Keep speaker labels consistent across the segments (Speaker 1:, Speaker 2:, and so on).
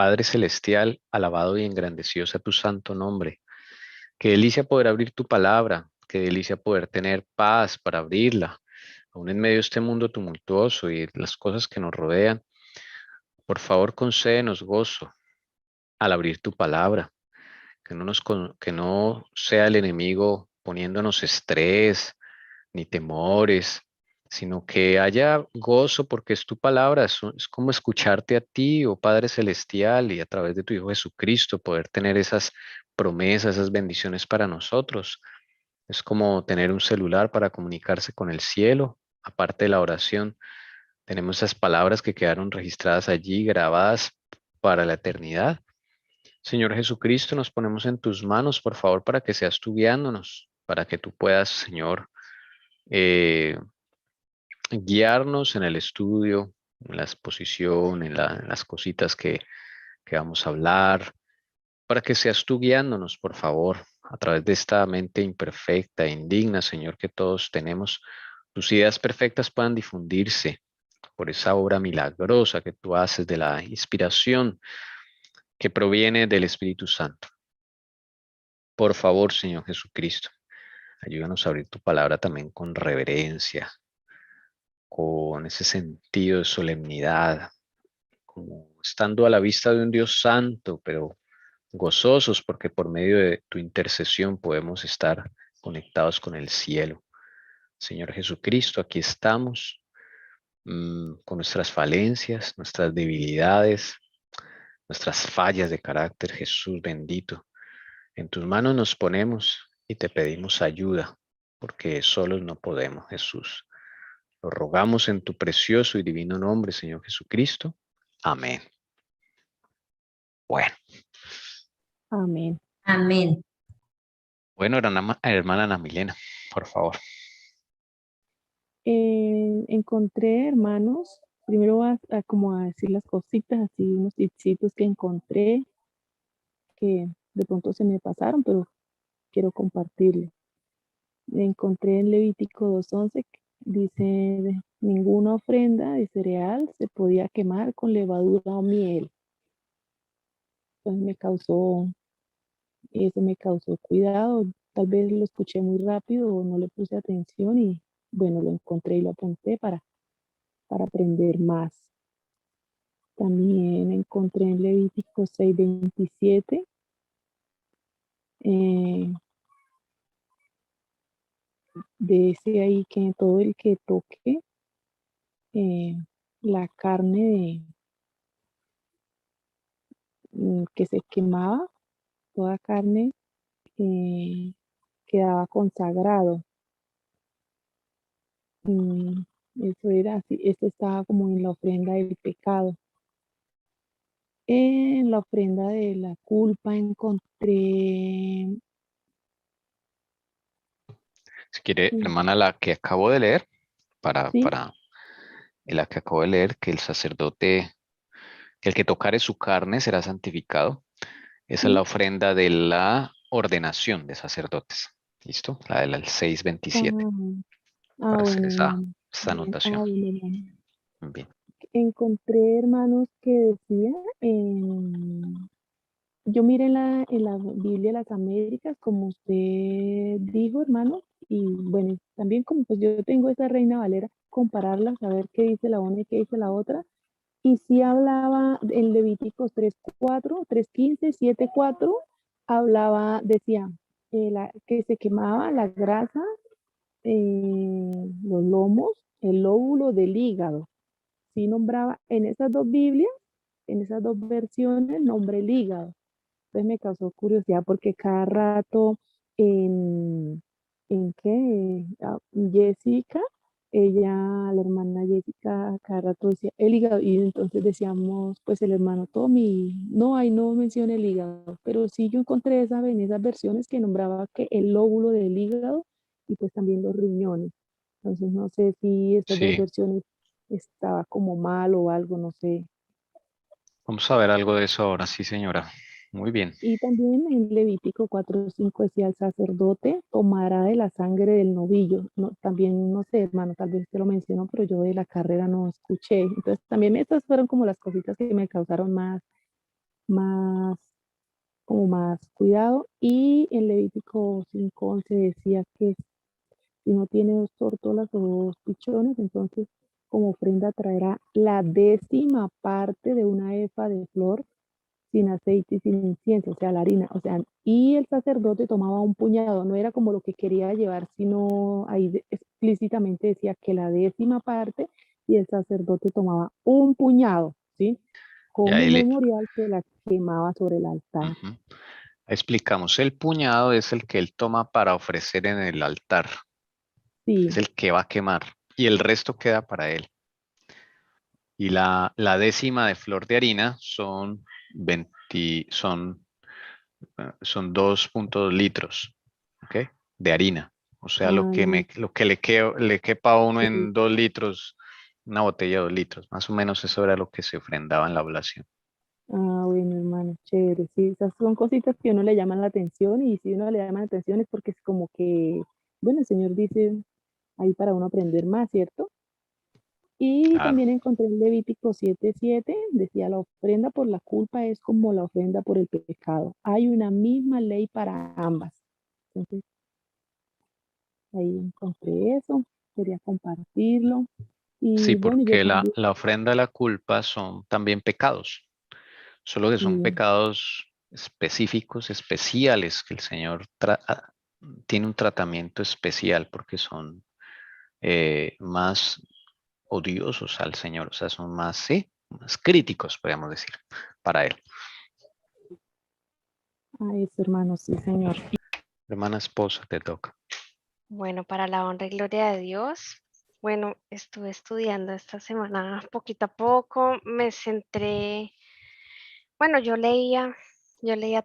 Speaker 1: Padre Celestial, alabado y engrandecido sea tu santo nombre. Qué delicia poder abrir tu palabra, qué delicia poder tener paz para abrirla, aún en medio de este mundo tumultuoso y las cosas que nos rodean. Por favor, concédenos gozo al abrir tu palabra, que no sea el enemigo poniéndonos estrés ni temores, sino que haya gozo porque es tu palabra, es como escucharte a ti, oh Padre Celestial, y a través de tu Hijo Jesucristo poder tener esas promesas, esas bendiciones para nosotros. Es como tener un celular para comunicarse con el cielo, aparte de la oración. Tenemos esas palabras que quedaron registradas allí, grabadas para la eternidad. Señor Jesucristo, nos ponemos en tus manos, por favor, para que seas tú guiándonos, para que tú puedas, Señor, eh, guiarnos en el estudio, en la exposición, en las cositas que vamos a hablar, para que seas tú guiándonos, por favor, a través de esta mente imperfecta e indigna, Señor, que todos tenemos. Tus ideas perfectas puedan difundirse por esa obra milagrosa que tú haces de la inspiración que proviene del Espíritu Santo. Por favor, Señor Jesucristo, ayúdanos a abrir tu palabra también con reverencia, con ese sentido de solemnidad, como estando a la vista de un Dios santo, pero gozosos porque por medio de tu intercesión podemos estar conectados con el cielo. Señor Jesucristo, aquí estamos con nuestras falencias, nuestras debilidades, nuestras fallas de carácter, Jesús bendito. En tus manos nos ponemos y te pedimos ayuda, porque solos no podemos, Jesús. Lo rogamos en tu precioso y divino nombre, Señor Jesucristo. Amén. Bueno,
Speaker 2: Amén.
Speaker 3: Amén.
Speaker 1: bueno, hermana Ana Milena, por favor.
Speaker 2: Encontré, hermanos, primero voy a como a decir las cositas, así unos tipsitos que encontré, que de pronto se me pasaron, pero quiero compartirlo. Encontré en Levítico 2:11, que dice, ninguna ofrenda de cereal se podía quemar con levadura o miel. Entonces eso me causó cuidado, tal vez lo escuché muy rápido o no le puse atención y bueno, lo encontré y lo apunté para aprender más. También encontré en Levítico 6:27, dice ahí que todo el que toque la carne que se quemaba, toda carne eh, quedaba consagrado. Mm, Eso era así, esto estaba como en la ofrenda del pecado. En la ofrenda de la culpa encontré.
Speaker 1: Si quiere, hermana, la que acabo de leer,
Speaker 2: Sí,
Speaker 1: la que acabo de leer, que el sacerdote, que el que tocare su carne será santificado. Esa es la
Speaker 2: sí.
Speaker 1: ofrenda de la ordenación de sacerdotes. ¿Listo? La del 6:27, para hacer
Speaker 2: Bueno, hermano.
Speaker 1: esa
Speaker 2: Bien,
Speaker 1: anotación.
Speaker 2: bueno, hermano.
Speaker 1: Bien.
Speaker 2: Encontré, hermanos, que decía, yo miré en la Biblia de las Américas, como usted dijo, hermano, y bueno, también como pues yo tengo esa Reina Valera, compararla, saber qué dice la una y qué dice la otra, y sí hablaba en Levíticos 3:4, 3:15, 7:4, hablaba, decía, que se quemaba la grasa, los lomos, el lóbulo del hígado. Sí nombraba en esas dos Biblias, en esas dos versiones, nombre el hígado. Entonces me causó curiosidad porque cada rato en qué, Jessica, la hermana Jessica, cada rato decía el hígado y entonces decíamos, pues el hermano Tommy, no, ahí no menciona el hígado, pero sí yo encontré en esas versiones que nombraba que el lóbulo del hígado y pues también los riñones. Entonces no sé si estas dos
Speaker 1: Sí,
Speaker 2: versiones estaba como mal o algo, no sé.
Speaker 1: vamos a ver algo de eso ahora, sí, señora. Muy bien.
Speaker 2: Y también en Levítico 4:5 decía el sacerdote tomará de la sangre del novillo. No, también, no sé, hermano, tal vez te lo mencionó, pero yo de la carrera no escuché. Entonces también estas fueron como las cositas que me causaron más, más, como más cuidado. Y en Levítico 5:11 decía que si no tiene 2 tórtolas o 2 pichones, entonces como ofrenda traerá la 10ª parte de una efa de flor sin aceite y sin incienso, o sea, la harina, o sea, y el sacerdote tomaba un puñado, no era como lo que quería llevar, sino ahí explícitamente decía que la 10ª parte y el sacerdote tomaba un puñado, ¿sí?
Speaker 1: Y
Speaker 2: Como
Speaker 1: ahí
Speaker 2: memorial que la quemaba sobre el altar.
Speaker 1: ujú. Explicamos, el puñado es el que él toma para ofrecer en el altar, es
Speaker 2: Sí,
Speaker 1: el que va a quemar y el resto queda para él. Y la 10ª de flor de harina son 20, son 2,2 litros, ¿ok? De harina. O sea,
Speaker 2: ah, no,
Speaker 1: lo que le quepa a uno
Speaker 2: sí.
Speaker 1: en 2 litros, una botella de 2 litros. Más o menos eso era lo que se ofrendaba en la oblación.
Speaker 2: Ah, bueno, hermano, chévere. Sí, esas son cositas que a uno le llaman la atención y si uno le llama la atención es porque es como que, bueno, el Señor dice ahí para uno aprender más, ¿cierto? Y
Speaker 1: Claro.
Speaker 2: también encontré en Levítico 7:7, decía, la ofrenda por la culpa es como la ofrenda por el pecado. Hay una misma ley para ambas. Entonces, ahí encontré eso, quería compartirlo. Y
Speaker 1: Sí,
Speaker 2: bueno, yo
Speaker 1: porque
Speaker 2: también,
Speaker 1: la ofrenda a la culpa son también pecados, solo que son
Speaker 2: sí,
Speaker 1: pecados específicos, especiales, que el Señor tiene un tratamiento especial porque son más odiosos al Señor, o sea, son más, sí, más críticos, podríamos decir, para Él.
Speaker 2: a eso, hermano, sí, Señor.
Speaker 1: Hermana esposa, te toca.
Speaker 3: Bueno, para la honra y gloria de Dios. Bueno, estuve estudiando esta semana poquito a poco, me centré, bueno, yo leía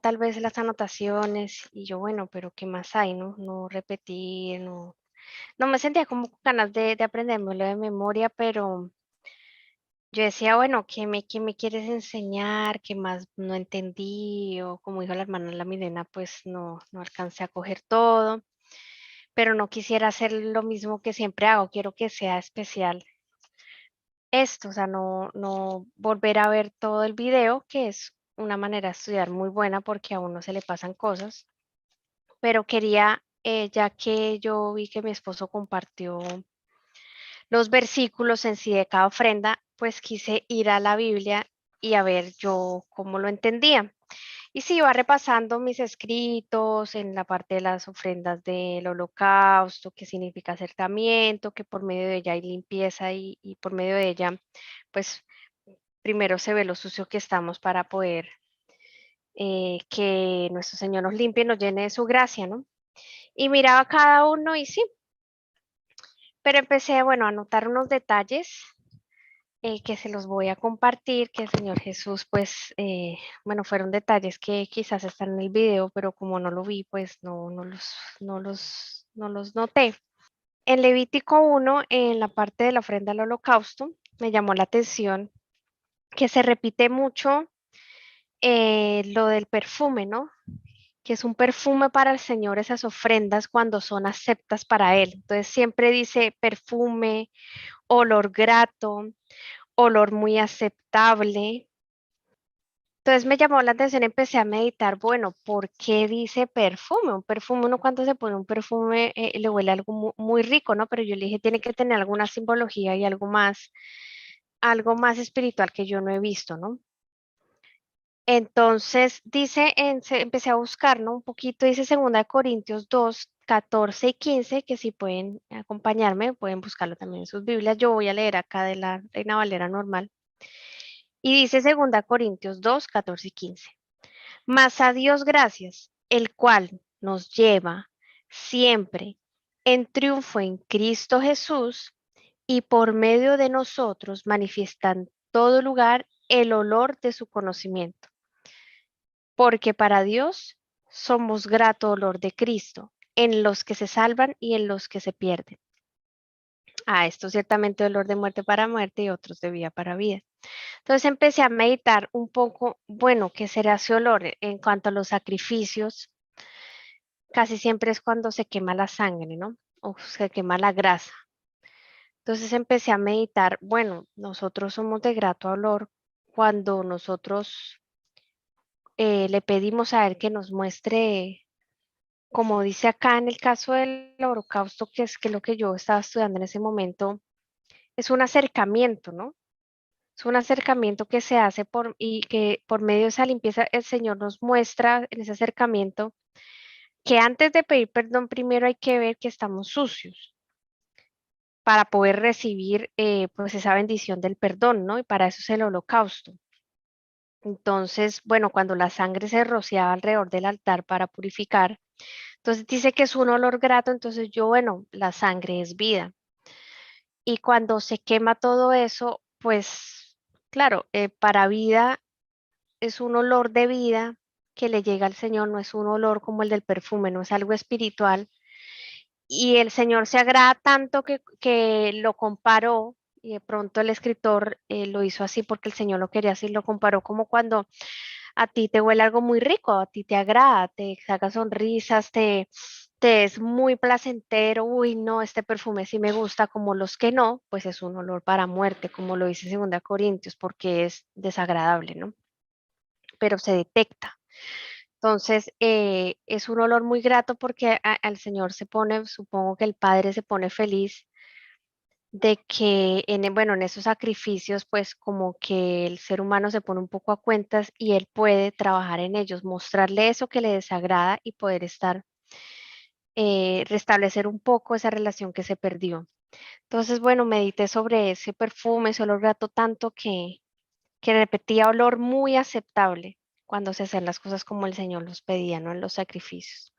Speaker 3: tal vez las anotaciones y yo, bueno, pero ¿qué más hay? No repetí, no me sentía como con ganas de aprendérmelo de memoria, pero yo decía, bueno, qué me quieres enseñar? ¿Qué más no entendí? O como dijo la hermana La Milena, pues no alcancé a coger todo, pero no quisiera hacer lo mismo que siempre hago, quiero que sea especial esto, o sea, no volver a ver todo el video, que es una manera de estudiar muy buena porque a uno se le pasan cosas, pero quería, ya que yo vi que mi esposo compartió los versículos en sí de cada ofrenda, pues quise ir a la Biblia y a ver yo cómo lo entendía. Y sí, iba repasando mis escritos en la parte de las ofrendas del holocausto, qué significa acercamiento, que por medio de ella hay limpieza y por medio de ella, pues primero se ve lo sucio que estamos para poder que nuestro Señor nos limpie, nos llene de su gracia, ¿no? Y miraba cada uno y sí, pero empecé, bueno, a notar unos detalles que se los voy a compartir, que el Señor Jesús, pues, bueno, fueron detalles que quizás están en el video, pero como no lo vi, pues no los noté. En Levítico 1, en la parte de la ofrenda al holocausto, me llamó la atención que se repite mucho lo del perfume, ¿no? Que es un perfume para el Señor esas ofrendas cuando son aceptas para Él. Entonces siempre dice perfume, olor grato, olor muy aceptable. Entonces me llamó la atención, empecé a meditar, bueno, ¿por qué dice perfume? Un perfume, uno cuando se pone un perfume le huele algo muy rico, ¿no? Pero yo le dije, tiene que tener alguna simbología y algo más espiritual que yo no he visto, ¿no? Entonces dice, empecé a buscar, ¿no? Un poquito, dice 2 Corintios 2, 14 y 15, que si pueden acompañarme, pueden buscarlo también en sus Biblias. Yo voy a leer acá de la Reina Valera normal. Y dice 2 Corintios 2, 14 y 15. Mas a Dios gracias, el cual nos lleva siempre en triunfo en Cristo Jesús y por medio de nosotros manifiesta en todo lugar el olor de su conocimiento. Porque para Dios somos grato olor de Cristo en los que se salvan y en los que se pierden. A esto ciertamente dolor de muerte para muerte y otros de vida para vida. Entonces empecé a meditar un poco, bueno, ¿qué será ese olor? En cuanto a los sacrificios, casi siempre es cuando se quema la sangre, ¿no? O se quema la grasa. Entonces empecé a meditar, bueno, nosotros somos de grato olor cuando nosotros le pedimos a Él que nos muestre, como dice acá en el caso del holocausto, que es lo que yo estaba estudiando en ese momento, es un acercamiento, ¿no? Es un acercamiento que se hace y que por medio de esa limpieza el Señor nos muestra en ese acercamiento que antes de pedir perdón primero hay que ver que estamos sucios para poder recibir pues esa bendición del perdón, ¿no? Y para eso es el holocausto. Entonces, bueno, cuando la sangre se rociaba alrededor del altar para purificar, entonces dice que es un olor grato, entonces yo, bueno, la sangre es vida. Y cuando se quema todo eso, pues claro, para vida es un olor de vida que le llega al Señor, no es un olor como el del perfume, no es algo espiritual. Y el Señor se agrada tanto que lo comparó, y de pronto el escritor lo hizo así porque el Señor lo quería así, lo comparó como cuando a ti te huele algo muy rico, a ti te agrada, te saca sonrisas, te es muy placentero, uy, no, este perfume sí me gusta, como los que no, pues es un olor para muerte, como lo dice 2 Corintios, porque es desagradable, ¿no? Pero se detecta. Entonces, es un olor muy grato porque al Señor se pone, supongo que el Padre se pone feliz de que, bueno, en esos sacrificios, pues como que el ser humano se pone un poco a cuentas y él puede trabajar en ellos, mostrarle eso que le desagrada y poder restablecer un poco esa relación que se perdió. Entonces, bueno, medité sobre ese perfume, ese olor grato tanto que repetía olor muy aceptable cuando se hacían las cosas como el Señor los pedía, ¿no? En los sacrificios.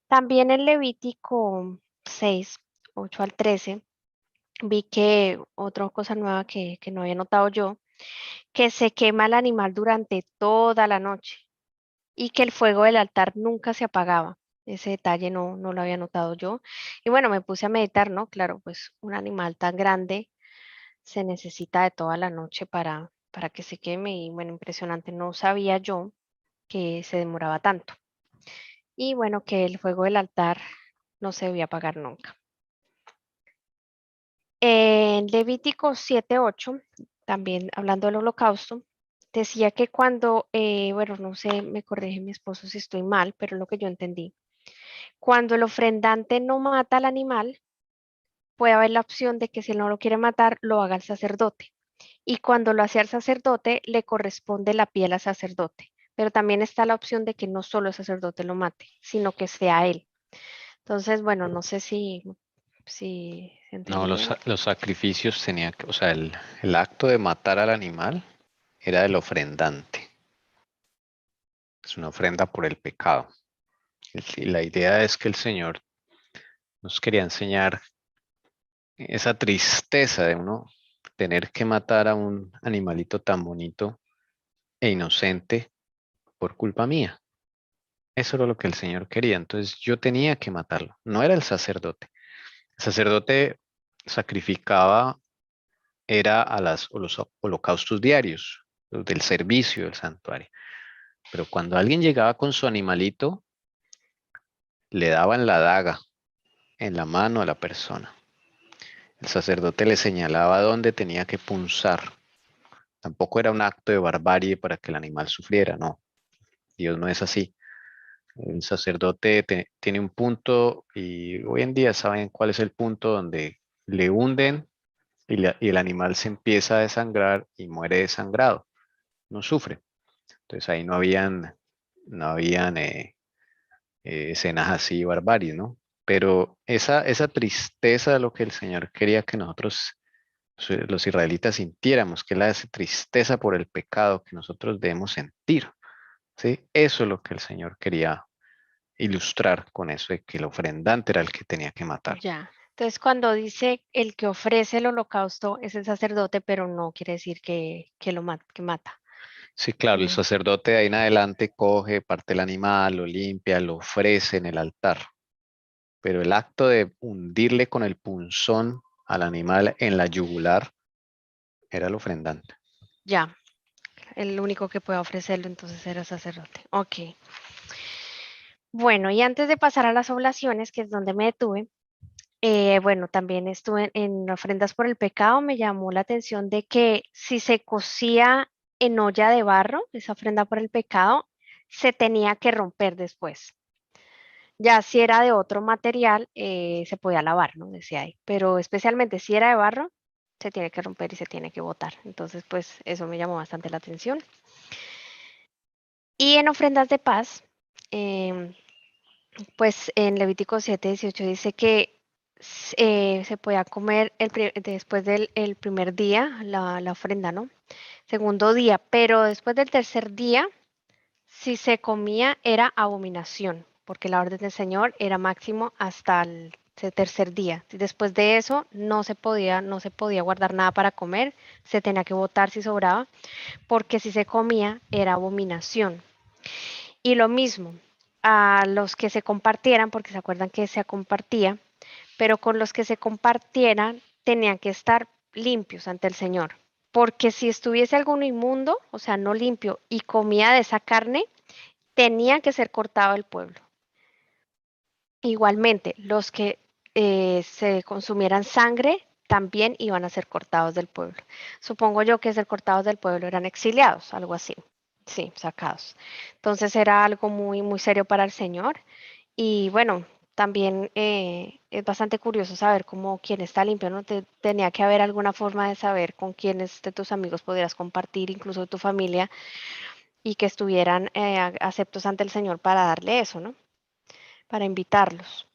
Speaker 3: También en Levítico 6, 8 al 13, vi que otra cosa nueva que no había notado yo, que se quema el animal durante toda la noche y que el fuego del altar nunca se apagaba. Ese detalle no lo había notado yo. Y bueno, me puse a meditar, ¿no? Claro, pues un animal tan grande se necesita de toda la noche para que se queme y bueno, impresionante, no sabía yo que se demoraba tanto. Y bueno, que el fuego del altar no se debía apagar nunca. En Levítico 7:8, también hablando del holocausto, decía que cuando, bueno, no sé, me corrige mi esposo si estoy mal, pero es lo que yo entendí. Cuando el ofrendante no mata al animal, puede haber la opción de que si él no lo quiere matar, lo haga el sacerdote. Y cuando lo hace al sacerdote, le corresponde la piel al sacerdote. Pero también está la opción de que no solo el sacerdote lo mate, sino que sea él. Entonces, bueno, no sé si
Speaker 1: No,
Speaker 3: entendí bien.
Speaker 1: los sacrificios tenía que, o sea, el acto de matar al animal era del ofrendante. Es una ofrenda por el pecado. Y la idea es que el Señor nos quería enseñar esa tristeza de uno tener que matar a un animalito tan bonito e inocente por culpa mía. Eso era lo que el Señor quería. Entonces yo tenía que matarlo. No era el sacerdote. El sacerdote sacrificaba, era a los holocaustos diarios, los del servicio del santuario. Pero cuando alguien llegaba con su animalito, le daban la daga en la mano a la persona. El sacerdote le señalaba dónde tenía que punzar. Tampoco era un acto de barbarie para que el animal sufriera, no. Dios no es así. El sacerdote tiene un punto y hoy en día saben cuál es el punto donde le hunden y el animal se empieza a desangrar y muere desangrado, no sufre. Entonces ahí no habían escenas así barbarie, ¿no? Pero esa tristeza de lo que el Señor quería que nosotros, los israelitas, sintiéramos, que es la tristeza por el pecado que nosotros debemos sentir, ¿sí? Eso es lo que el Señor quería ilustrar con eso de que el ofrendante era el que tenía que matar.
Speaker 3: Ya. Entonces, cuando dice el que ofrece el holocausto es el sacerdote, pero no quiere decir que mata.
Speaker 1: Sí, claro, el
Speaker 3: Mm,
Speaker 1: sacerdote de ahí en adelante coge, parte el animal, lo limpia, lo ofrece en el altar. Pero el acto de hundirle con el punzón al animal en la yugular era el ofrendante.
Speaker 3: ya, el único que puede ofrecerlo entonces era el sacerdote. Ok. Bueno, y antes de pasar a las oblaciones, que es donde me detuve, bueno, también estuve en ofrendas por el pecado, me llamó la atención de que si se cocía en olla de barro, esa ofrenda por el pecado, se tenía que romper después. Ya si era de otro material, se podía lavar, ¿no? Decía ahí. Pero especialmente si era de barro, se tiene que romper y se tiene que botar. Entonces, pues eso me llamó bastante la atención. Y en ofrendas de paz, pues en Levítico 7:18 dice que se podía comer después del el primer día la ofrenda, ¿no? Segundo día, pero después del tercer día, si se comía era abominación, porque la orden del Señor era máximo hasta el tercer día. Después de eso no se podía guardar nada para comer, se tenía que botar si sobraba, porque si se comía era abominación. Y lo mismo, a los que se compartieran, porque se acuerdan que se compartía, pero con los que se compartieran tenían que estar limpios ante el Señor. Porque si estuviese alguno inmundo, o sea, no limpio, y comía de esa carne, tenía que ser cortado del pueblo. Igualmente, los que se consumieran sangre también iban a ser cortados del pueblo. Supongo yo que ser cortados del pueblo eran exiliados, algo así. Sí, sacados. Entonces era algo muy, muy serio para el Señor. Y bueno, también es bastante curioso saber cómo quién está limpio, ¿no? Tenía que haber alguna forma de saber con quiénes de tus amigos podrías compartir, incluso de tu familia, y que estuvieran aceptos ante el Señor para darle eso, ¿no? Para invitarlos.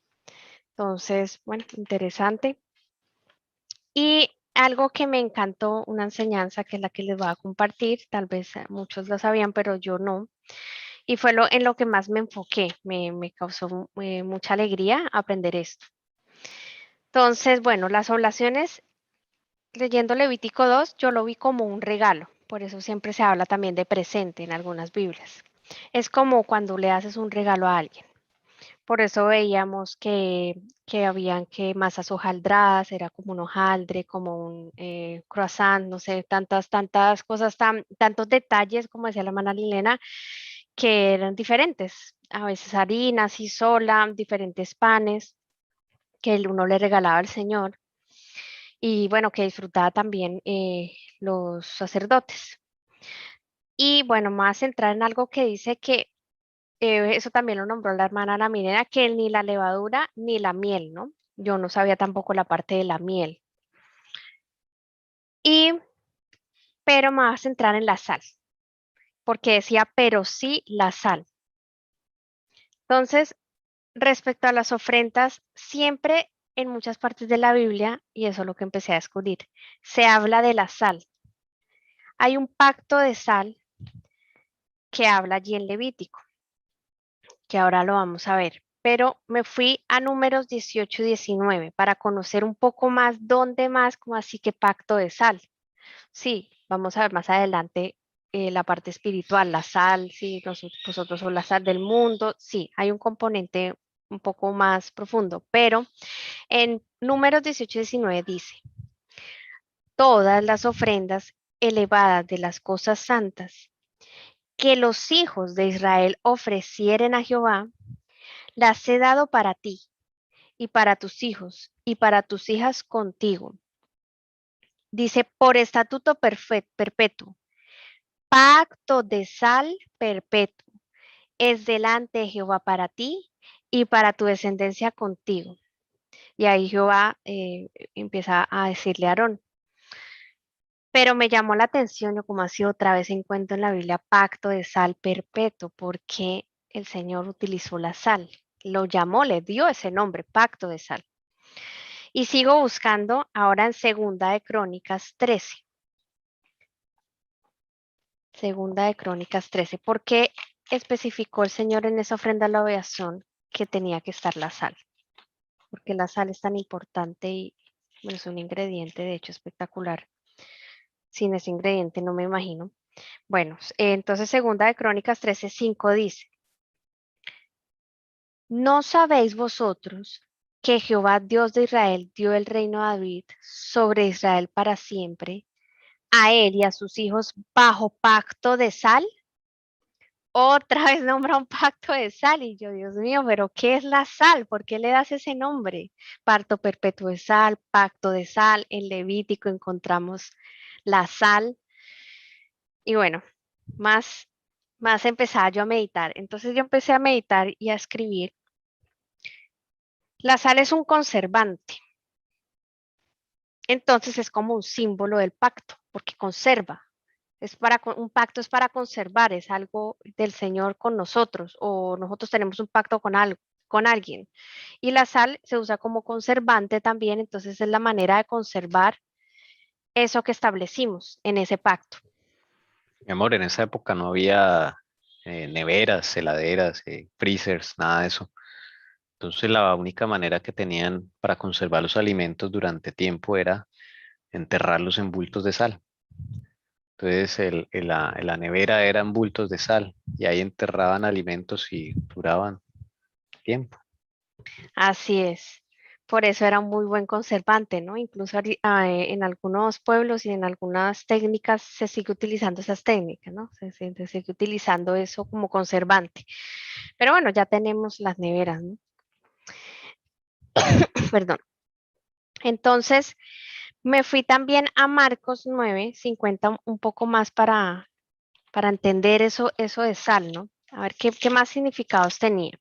Speaker 3: Entonces, bueno, interesante. Y algo que me encantó, una enseñanza que es la que les voy a compartir, tal vez muchos lo sabían, pero yo no, y fue en lo que más me enfoqué, me causó mucha alegría aprender esto. Entonces, bueno, las oblaciones, leyendo Levítico 2, yo lo vi como un regalo, por eso siempre se habla también de presente en algunas Biblias. Es como cuando le haces un regalo a alguien. Por eso veíamos que habían que masas hojaldradas, era como un hojaldre, como un croissant, no sé, tantas cosas, tantos detalles, como decía la hermana Lilena, que eran diferentes. A veces harinas y sola, diferentes panes que el uno le regalaba al Señor y bueno, que disfrutaba también los sacerdotes. Y bueno, más entrar en algo que dice que eso también lo nombró la hermana Ana Milena, que ni la levadura ni la miel, ¿no? Yo no sabía tampoco la parte de la miel. Pero me vas a centrar en la sal, porque decía, pero sí la sal. Entonces, respecto a las ofrendas, siempre en muchas partes de la Biblia, y eso es lo que empecé a descubrir, se habla de la sal. Hay un pacto de sal que habla allí en Levítico, que ahora lo vamos a ver. Pero me fui a Números 18 y 19 para conocer un poco más dónde más, como así que pacto de sal. Sí, vamos a ver más adelante la parte espiritual, la sal, sí, nosotros somos la sal del mundo, sí, hay un componente un poco más profundo, pero en Números 18 y 19 dice, todas las ofrendas elevadas de las cosas santas que los hijos de Israel ofrecieren a Jehová, las he dado para ti y para tus hijos y para tus hijas contigo. Dice, por estatuto perpetuo, pacto de sal perpetuo, es delante de Jehová para ti y para tu descendencia contigo. Y ahí Jehová empieza a decirle a Aarón. Pero me llamó la atención, yo como así otra vez encuentro en la Biblia pacto de sal perpetuo, porque el Señor utilizó la sal, lo llamó, le dio ese nombre, pacto de sal. Y sigo buscando ahora en Segunda de Crónicas 13. Segunda de Crónicas 13. ¿Por qué especificó el Señor en esa ofrenda a la oblación que tenía que estar la sal? Porque la sal es tan importante y bueno, es un ingrediente de hecho espectacular. Sin ese ingrediente no me imagino. Bueno, entonces Segunda de Crónicas 13:5 dice, ¿no sabéis vosotros que Jehová Dios de Israel dio el reino a David sobre Israel para siempre, a él y a sus hijos bajo pacto de sal? Otra vez nombra un pacto de sal y yo, Dios mío, pero ¿qué es la sal? ¿Por qué le das ese nombre? Pacto perpetuo de sal, pacto de sal, en Levítico encontramos la sal. Y bueno, más empezaba yo a meditar. Entonces yo empecé a meditar y a escribir. La sal es un conservante. Entonces es como un símbolo del pacto, porque conserva. Un pacto es para conservar, es algo del Señor con nosotros, o nosotros tenemos un pacto con algo, con alguien. Y la sal se usa como conservante también, entonces es la manera de conservar eso que establecimos en ese pacto.
Speaker 1: Mi amor, en esa época no había neveras, heladeras, freezers, nada de eso. Entonces la única manera que tenían para conservar los alimentos durante tiempo era enterrarlos en bultos de sal. Entonces la nevera eran bultos de sal y ahí enterraban alimentos y duraban tiempo.
Speaker 3: Así es. Por eso era un muy buen conservante, ¿no? Incluso en algunos pueblos y en algunas técnicas se sigue utilizando esas técnicas, ¿no? Se sigue utilizando eso como conservante. Pero bueno, ya tenemos las neveras, ¿no? Perdón. Entonces, me fui también a Marcos 9:50, un poco más para entender eso de sal, ¿no? A ver qué más significados tenía.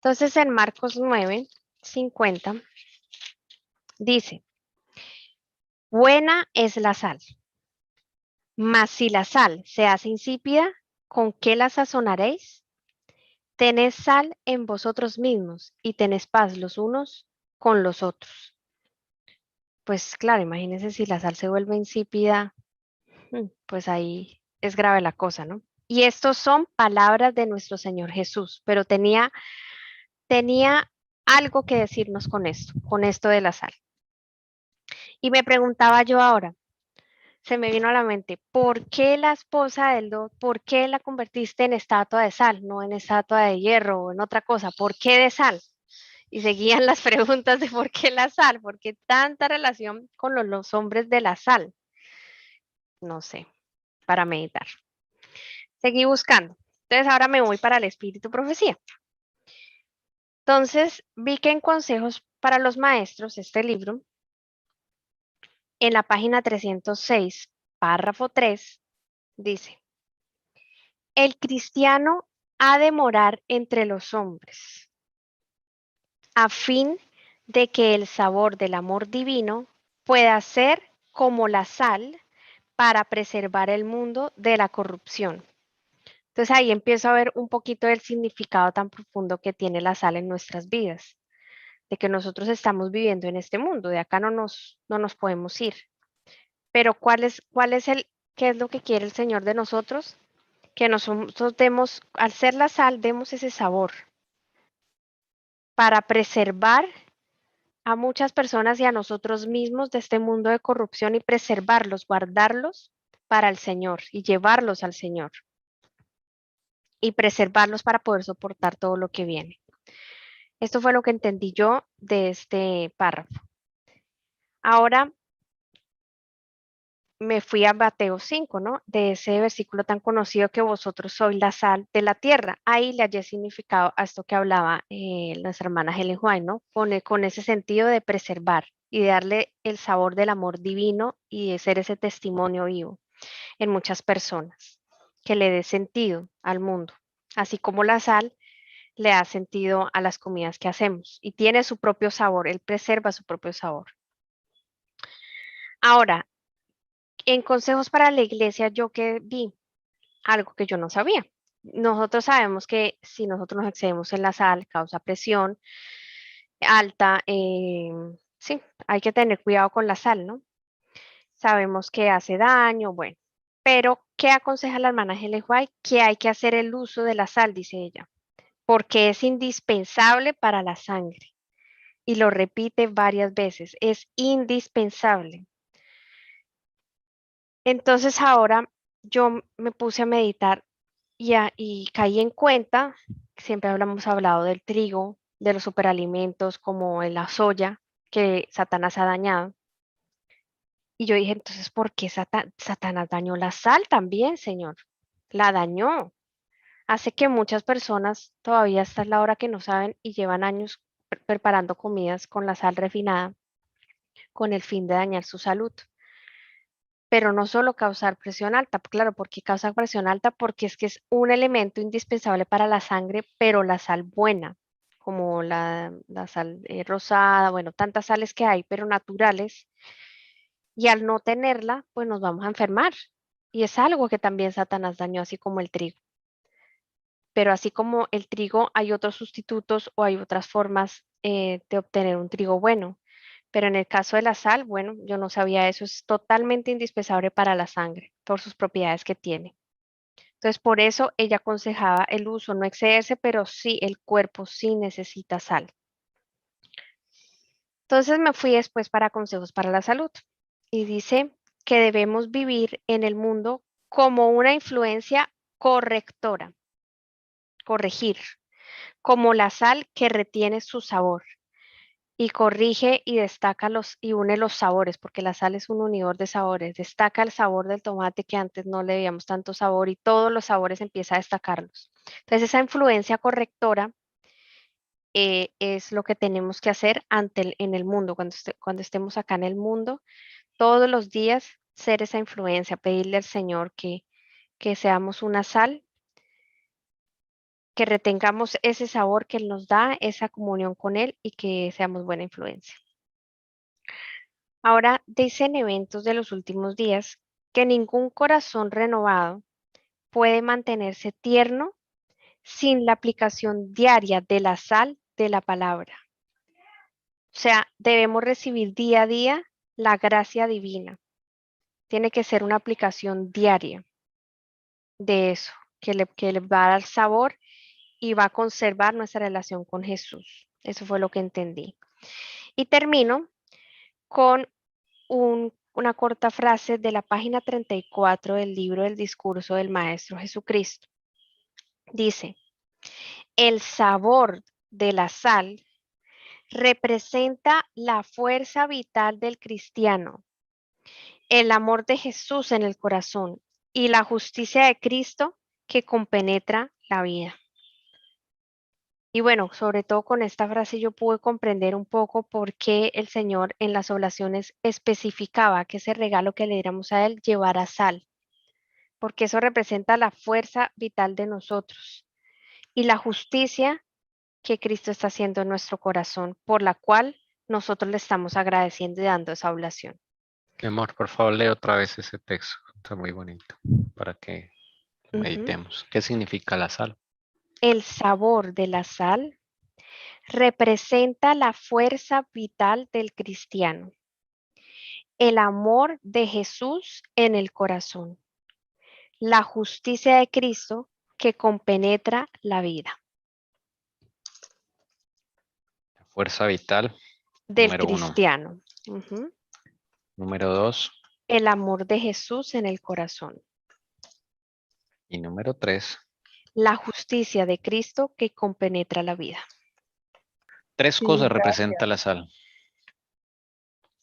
Speaker 3: Entonces, en Marcos 9:50 dice, buena es la sal, mas si la sal se hace insípida, ¿con qué la sazonaréis? Tened sal en vosotros mismos y tened paz los unos con los otros. Pues claro, imagínense si la sal se vuelve insípida, pues ahí es grave la cosa, ¿no? Y estos son palabras de nuestro Señor Jesús, pero tenía algo que decirnos con esto de la sal. Y me preguntaba yo ahora, se me vino a la mente, ¿por qué la esposa del Lot, por qué la convertiste en estatua de sal, no en estatua de hierro o en otra cosa? ¿Por qué de sal? Y seguían las preguntas de por qué la sal, por qué tanta relación con los hombres de la sal. No sé, para meditar. Seguí buscando. Entonces ahora me voy para el espíritu profecía. Entonces vi que en Consejos para los Maestros, este libro, en la página 306, párrafo 3, dice, el cristiano ha de morar entre los hombres, a fin de que el sabor del amor divino pueda ser como la sal para preservar el mundo de la corrupción. Entonces ahí empiezo a ver un poquito del significado tan profundo que tiene la sal en nuestras vidas, de que nosotros estamos viviendo en este mundo, de acá no nos podemos ir. Pero qué es lo que quiere el Señor de nosotros? Que nosotros demos, al ser la sal, demos ese sabor para preservar a muchas personas y a nosotros mismos de este mundo de corrupción y preservarlos, guardarlos para el Señor y llevarlos al Señor y preservarlos para poder soportar todo lo que viene. Esto fue lo que entendí yo de este párrafo. Ahora me fui a Mateo 5, ¿no? De ese versículo tan conocido que vosotros sois la sal de la tierra. Ahí le hallé significado a esto que hablaba nuestra hermana Helen White, ¿no? Con ese sentido de preservar y de darle el sabor del amor divino y de ser ese testimonio vivo en muchas personas, que le dé sentido al mundo, así como la sal le da sentido a las comidas que hacemos y tiene su propio sabor, él preserva su propio sabor. Ahora, en consejos para la iglesia, yo que vi algo que yo no sabía. Nosotros sabemos que si nosotros nos excedemos en la sal, causa presión alta. Sí, hay que tener cuidado con la sal, ¿no? Sabemos que hace daño, bueno. Pero, ¿qué aconseja la hermana Helen White? Que hay que hacer el uso de la sal, dice ella, porque es indispensable para la sangre. Y lo repite varias veces, es indispensable. Entonces ahora yo me puse a meditar y caí en cuenta, siempre hemos hablado del trigo, de los superalimentos como en la soya, que Satanás ha dañado. Y yo dije, entonces, ¿por qué Satanás dañó la sal también, Señor? La dañó. Hace que muchas personas todavía hasta la hora que no saben y llevan años preparando comidas con la sal refinada con el fin de dañar su salud. pero no solo causar presión alta, claro, ¿por qué causa presión alta? Porque es que es un elemento indispensable para la sangre, pero la sal buena, como la sal rosada, bueno, tantas sales que hay, pero naturales, y al no tenerla, pues nos vamos a enfermar. Y es algo que también Satanás dañó, así como el trigo. Pero así como el trigo, hay otros sustitutos o hay otras formas de obtener un trigo bueno. Pero en el caso de la sal, bueno, yo no sabía eso, es totalmente indispensable para la sangre por sus propiedades que tiene. Entonces, por eso ella aconsejaba el uso, no excederse, pero sí, el cuerpo sí necesita sal. Entonces me fui después para consejos para la salud y dice que debemos vivir en el mundo como una influencia correctora, corregir, como la sal que retiene su sabor y corrige y destaca los y une los sabores, porque la sal es un unidor de sabores, destaca el sabor del tomate que antes no le veíamos tanto sabor y todos los sabores empieza a destacarlos. Entonces esa influencia correctora es lo que tenemos que hacer en el mundo, cuando estemos acá en el mundo, todos los días ser esa influencia, pedirle al Señor que seamos una sal, que retengamos ese sabor que Él nos da, esa comunión con Él y que seamos buena influencia. Ahora dicen eventos de los últimos días que ningún corazón renovado puede mantenerse tierno sin la aplicación diaria de la sal de la palabra. O sea, debemos recibir día a día la gracia divina. Tiene que ser una aplicación diaria de eso, que le va a dar sabor y va a conservar nuestra relación con Jesús. Eso fue lo que entendí. Y termino con una corta frase de la página 34 del libro del discurso del Maestro Jesucristo. Dice, el sabor de la sal representa la fuerza vital del cristiano, el amor de Jesús en el corazón y la justicia de Cristo que compenetra la vida. Y bueno, sobre todo con esta frase yo pude comprender un poco por qué el Señor en las oblaciones especificaba que ese regalo que le diéramos a Él llevara sal, porque eso representa la fuerza vital de nosotros y la justicia que Cristo está haciendo en nuestro corazón, por la cual nosotros le estamos agradeciendo y dando esa oblación.
Speaker 1: Mi amor, por favor, lee otra vez ese texto. Está muy bonito para que meditemos. ¿Qué significa la sal?
Speaker 3: El sabor de la sal representa la fuerza vital del cristiano, el amor de Jesús en el corazón, la justicia de Cristo que compenetra la vida.
Speaker 1: La fuerza vital,
Speaker 3: Del
Speaker 1: número 1.
Speaker 3: cristiano.
Speaker 1: Número 2.
Speaker 3: El amor de Jesús en el corazón.
Speaker 1: Y número 3.
Speaker 3: La justicia de Cristo que compenetra la vida.
Speaker 1: Tres
Speaker 2: Sí,
Speaker 1: cosas
Speaker 2: gracias.
Speaker 1: representa la sal.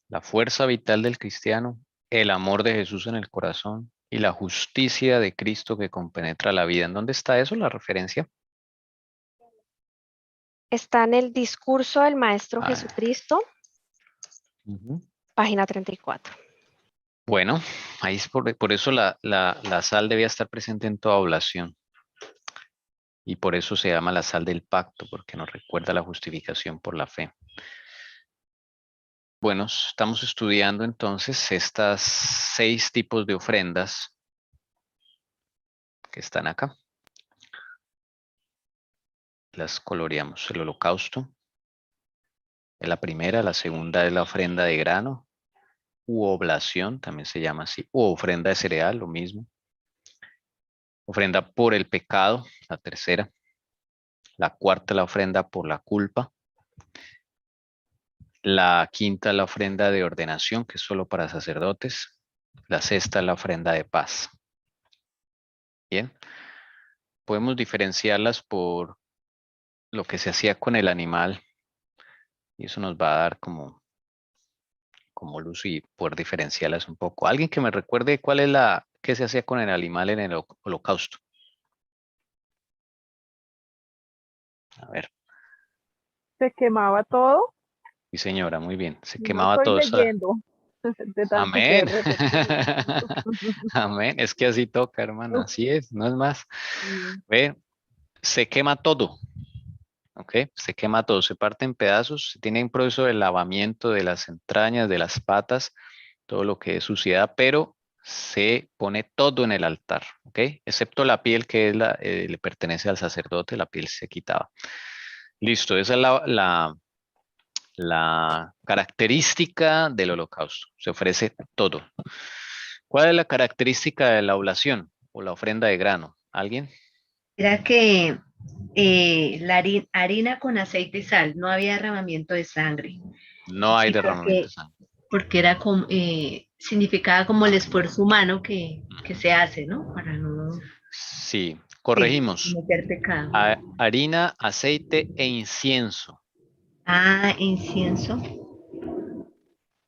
Speaker 1: La fuerza vital del cristiano, el amor de Jesús en el corazón y la justicia de Cristo que compenetra la vida. ¿En dónde está eso, la referencia?
Speaker 3: Está en el discurso del Maestro
Speaker 1: Ah,
Speaker 3: Jesucristo,
Speaker 1: ujú.
Speaker 3: página 34.
Speaker 1: Bueno, ahí es por eso la sal debía estar presente en toda oblación. Y por eso se llama la sal del pacto, porque nos recuerda la justificación por la fe. Bueno, estamos estudiando entonces estas 6 tipos de ofrendas que están acá. Las coloreamos. El holocausto es la primera, la segunda es la ofrenda de grano, u oblación, también se llama así, u ofrenda de cereal, lo mismo. Ofrenda por el pecado, la tercera. La cuarta, la ofrenda por la culpa. La quinta, la ofrenda de ordenación, que es solo para sacerdotes. La sexta, la ofrenda de paz. Bien, podemos diferenciarlas por lo que se hacía con el animal y eso nos va a dar como luz y poder diferenciarlas un poco. Alguien que me recuerde cuál es qué se hacía con el animal en el holocausto. A ver,
Speaker 2: Se quemaba todo.
Speaker 1: sí señora, muy bien. Se
Speaker 2: No
Speaker 1: quemaba
Speaker 2: estoy
Speaker 1: todo eso.
Speaker 2: leyendo. De tanto que
Speaker 1: Amén.
Speaker 2: repetirlo.
Speaker 1: Amén. Es que así toca, hermano. Así es, no es más.
Speaker 2: Sí.
Speaker 1: Ve, se quema todo. ¿Ok? Se quema todo, se parte en pedazos, se tiene un proceso de lavamiento de las entrañas, de las patas, todo lo que es suciedad, pero se pone todo en el altar, ¿ok? Excepto la piel que es le pertenece al sacerdote, la piel se quitaba. Listo, esa es la característica del holocausto, se ofrece todo. ¿Cuál es la característica de la oblación o la ofrenda de grano? ¿Alguien?
Speaker 4: Era que harina con aceite y sal, no había derramamiento de sangre.
Speaker 1: No hay
Speaker 4: Sí,
Speaker 1: derramamiento de sangre.
Speaker 4: porque era como, significaba como el esfuerzo humano que se hace, ¿no? Para no
Speaker 1: Sí,
Speaker 4: sí,
Speaker 1: corregimos.
Speaker 4: cometer pecado.
Speaker 1: Harina, aceite e incienso.
Speaker 4: Ah, incienso.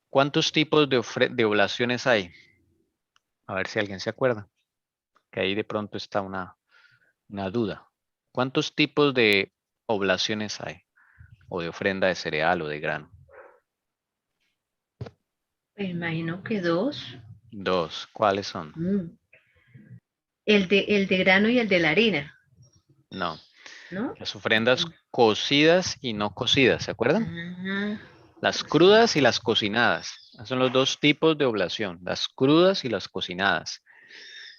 Speaker 1: ¿Cuántos tipos de oblaciones hay? A ver si alguien se acuerda, que ahí de pronto está una duda. ¿Cuántos tipos de oblaciones hay? O de ofrenda de cereal o de grano.
Speaker 4: Me imagino que dos.
Speaker 1: Dos. ¿Cuáles son?
Speaker 4: El de grano y el de la harina,
Speaker 1: No.
Speaker 4: ¿no?
Speaker 1: Las ofrendas cocidas y no cocidas, ¿se acuerdan?
Speaker 4: Ah,
Speaker 1: Las crudas y las cocinadas. Esos son los dos tipos de oblación, las crudas y las cocinadas.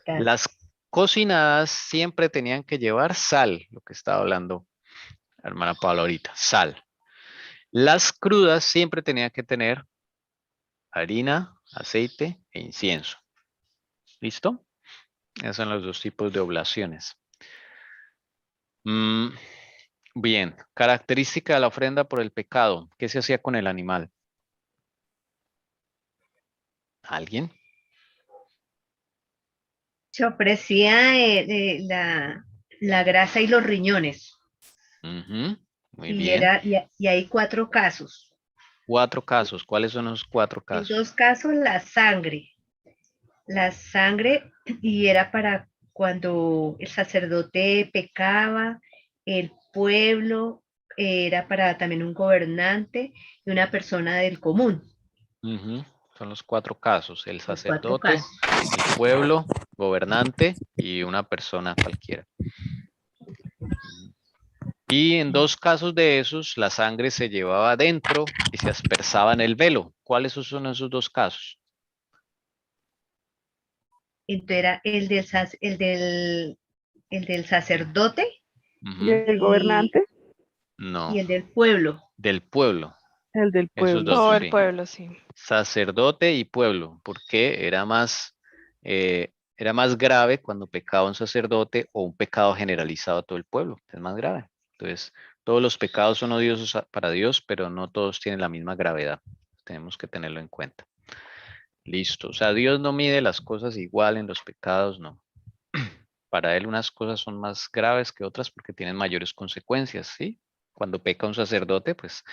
Speaker 4: claro.
Speaker 1: Las cocinadas siempre tenían que llevar sal, lo que estaba hablando la hermana Paula ahorita, sal. Las crudas siempre tenían que tener harina, aceite e incienso. ¿Listo? Esos son los dos tipos de oblaciones. Bien, característica de la ofrenda por el pecado. ¿Qué se hacía con el animal? ¿Alguien?
Speaker 4: Se ofrecía la grasa y los riñones.
Speaker 1: Ujú, muy
Speaker 4: Y,
Speaker 1: bien.
Speaker 4: y hay 4 casos.
Speaker 1: 4 casos. ¿Cuáles son los 4
Speaker 4: En
Speaker 1: casos?
Speaker 4: 2 casos, la sangre. La sangre, y era para cuando el sacerdote pecaba, el pueblo, era para también un gobernante y una persona del común.
Speaker 1: Ujú, son los 4 casos. El
Speaker 4: Los 4 casos.
Speaker 1: sacerdote, el pueblo, gobernante y una persona cualquiera. Y en 2 casos de esos, la sangre se llevaba adentro y se aspersaba en el velo. ¿Cuáles son esos 2 casos?
Speaker 4: Entonces era el del sacerdote
Speaker 2: ¿Y
Speaker 1: Ujú,
Speaker 2: el
Speaker 4: y,
Speaker 2: gobernante?
Speaker 4: y
Speaker 1: no,
Speaker 4: el del pueblo.
Speaker 1: del pueblo.
Speaker 2: El del
Speaker 1: Esos
Speaker 2: pueblo.
Speaker 1: dos,
Speaker 3: Todo el
Speaker 1: sí.
Speaker 3: pueblo, sí.
Speaker 1: Sacerdote y pueblo, porque era más grave cuando pecaba un sacerdote o un pecado generalizado a todo el pueblo. Es más grave. Entonces, todos los pecados son odiosos para Dios, pero no todos tienen la misma gravedad. Tenemos que tenerlo en cuenta. Listo. O sea, Dios no mide las cosas igual en los pecados, no. Para Él unas cosas son más graves que otras porque tienen mayores consecuencias, ¿sí? Cuando peca un sacerdote, pues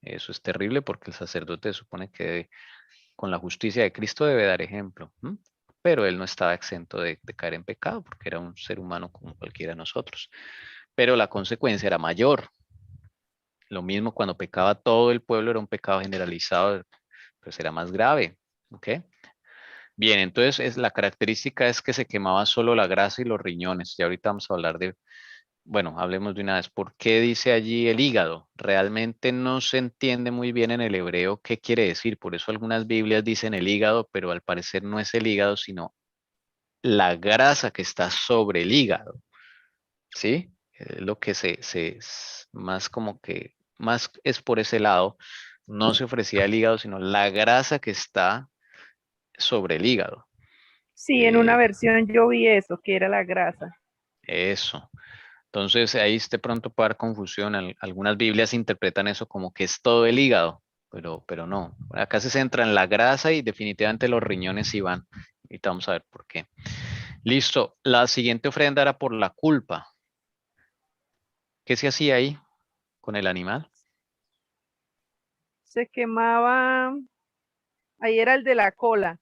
Speaker 1: eso es terrible porque el sacerdote supone que con la justicia de Cristo debe dar ejemplo, ¿m? Pero él no estaba exento de caer en pecado porque era un ser humano como cualquiera de nosotros. Pero la consecuencia era mayor. Lo mismo cuando pecaba todo el pueblo era un pecado generalizado, pues era más grave, ¿ok? Bien, entonces la característica es que se quemaba solo la grasa y los riñones. Ya ahorita vamos a hablar de, bueno, hablemos de una vez. ¿Por qué dice allí el hígado? Realmente no se entiende muy bien en el hebreo qué quiere decir. Por eso algunas Biblias dicen el hígado, pero al parecer no es el hígado, sino la grasa que está sobre el hígado. ¿Sí? Es lo que más como que, más es por ese lado. No se ofrecía el hígado, sino la grasa que está sobre el hígado.
Speaker 2: Sí, en una versión yo vi eso, que era la grasa.
Speaker 1: Eso. Entonces ahí de pronto puede haber confusión. Algunas Biblias interpretan eso como que es todo el hígado, pero no. Acá se centra en la grasa y definitivamente los riñones sí van. Ahorita vamos a ver por qué. Listo. La siguiente ofrenda era por la culpa. ¿Qué se hacía ahí con el animal?
Speaker 2: Se quemaba, ahí era el de la cola.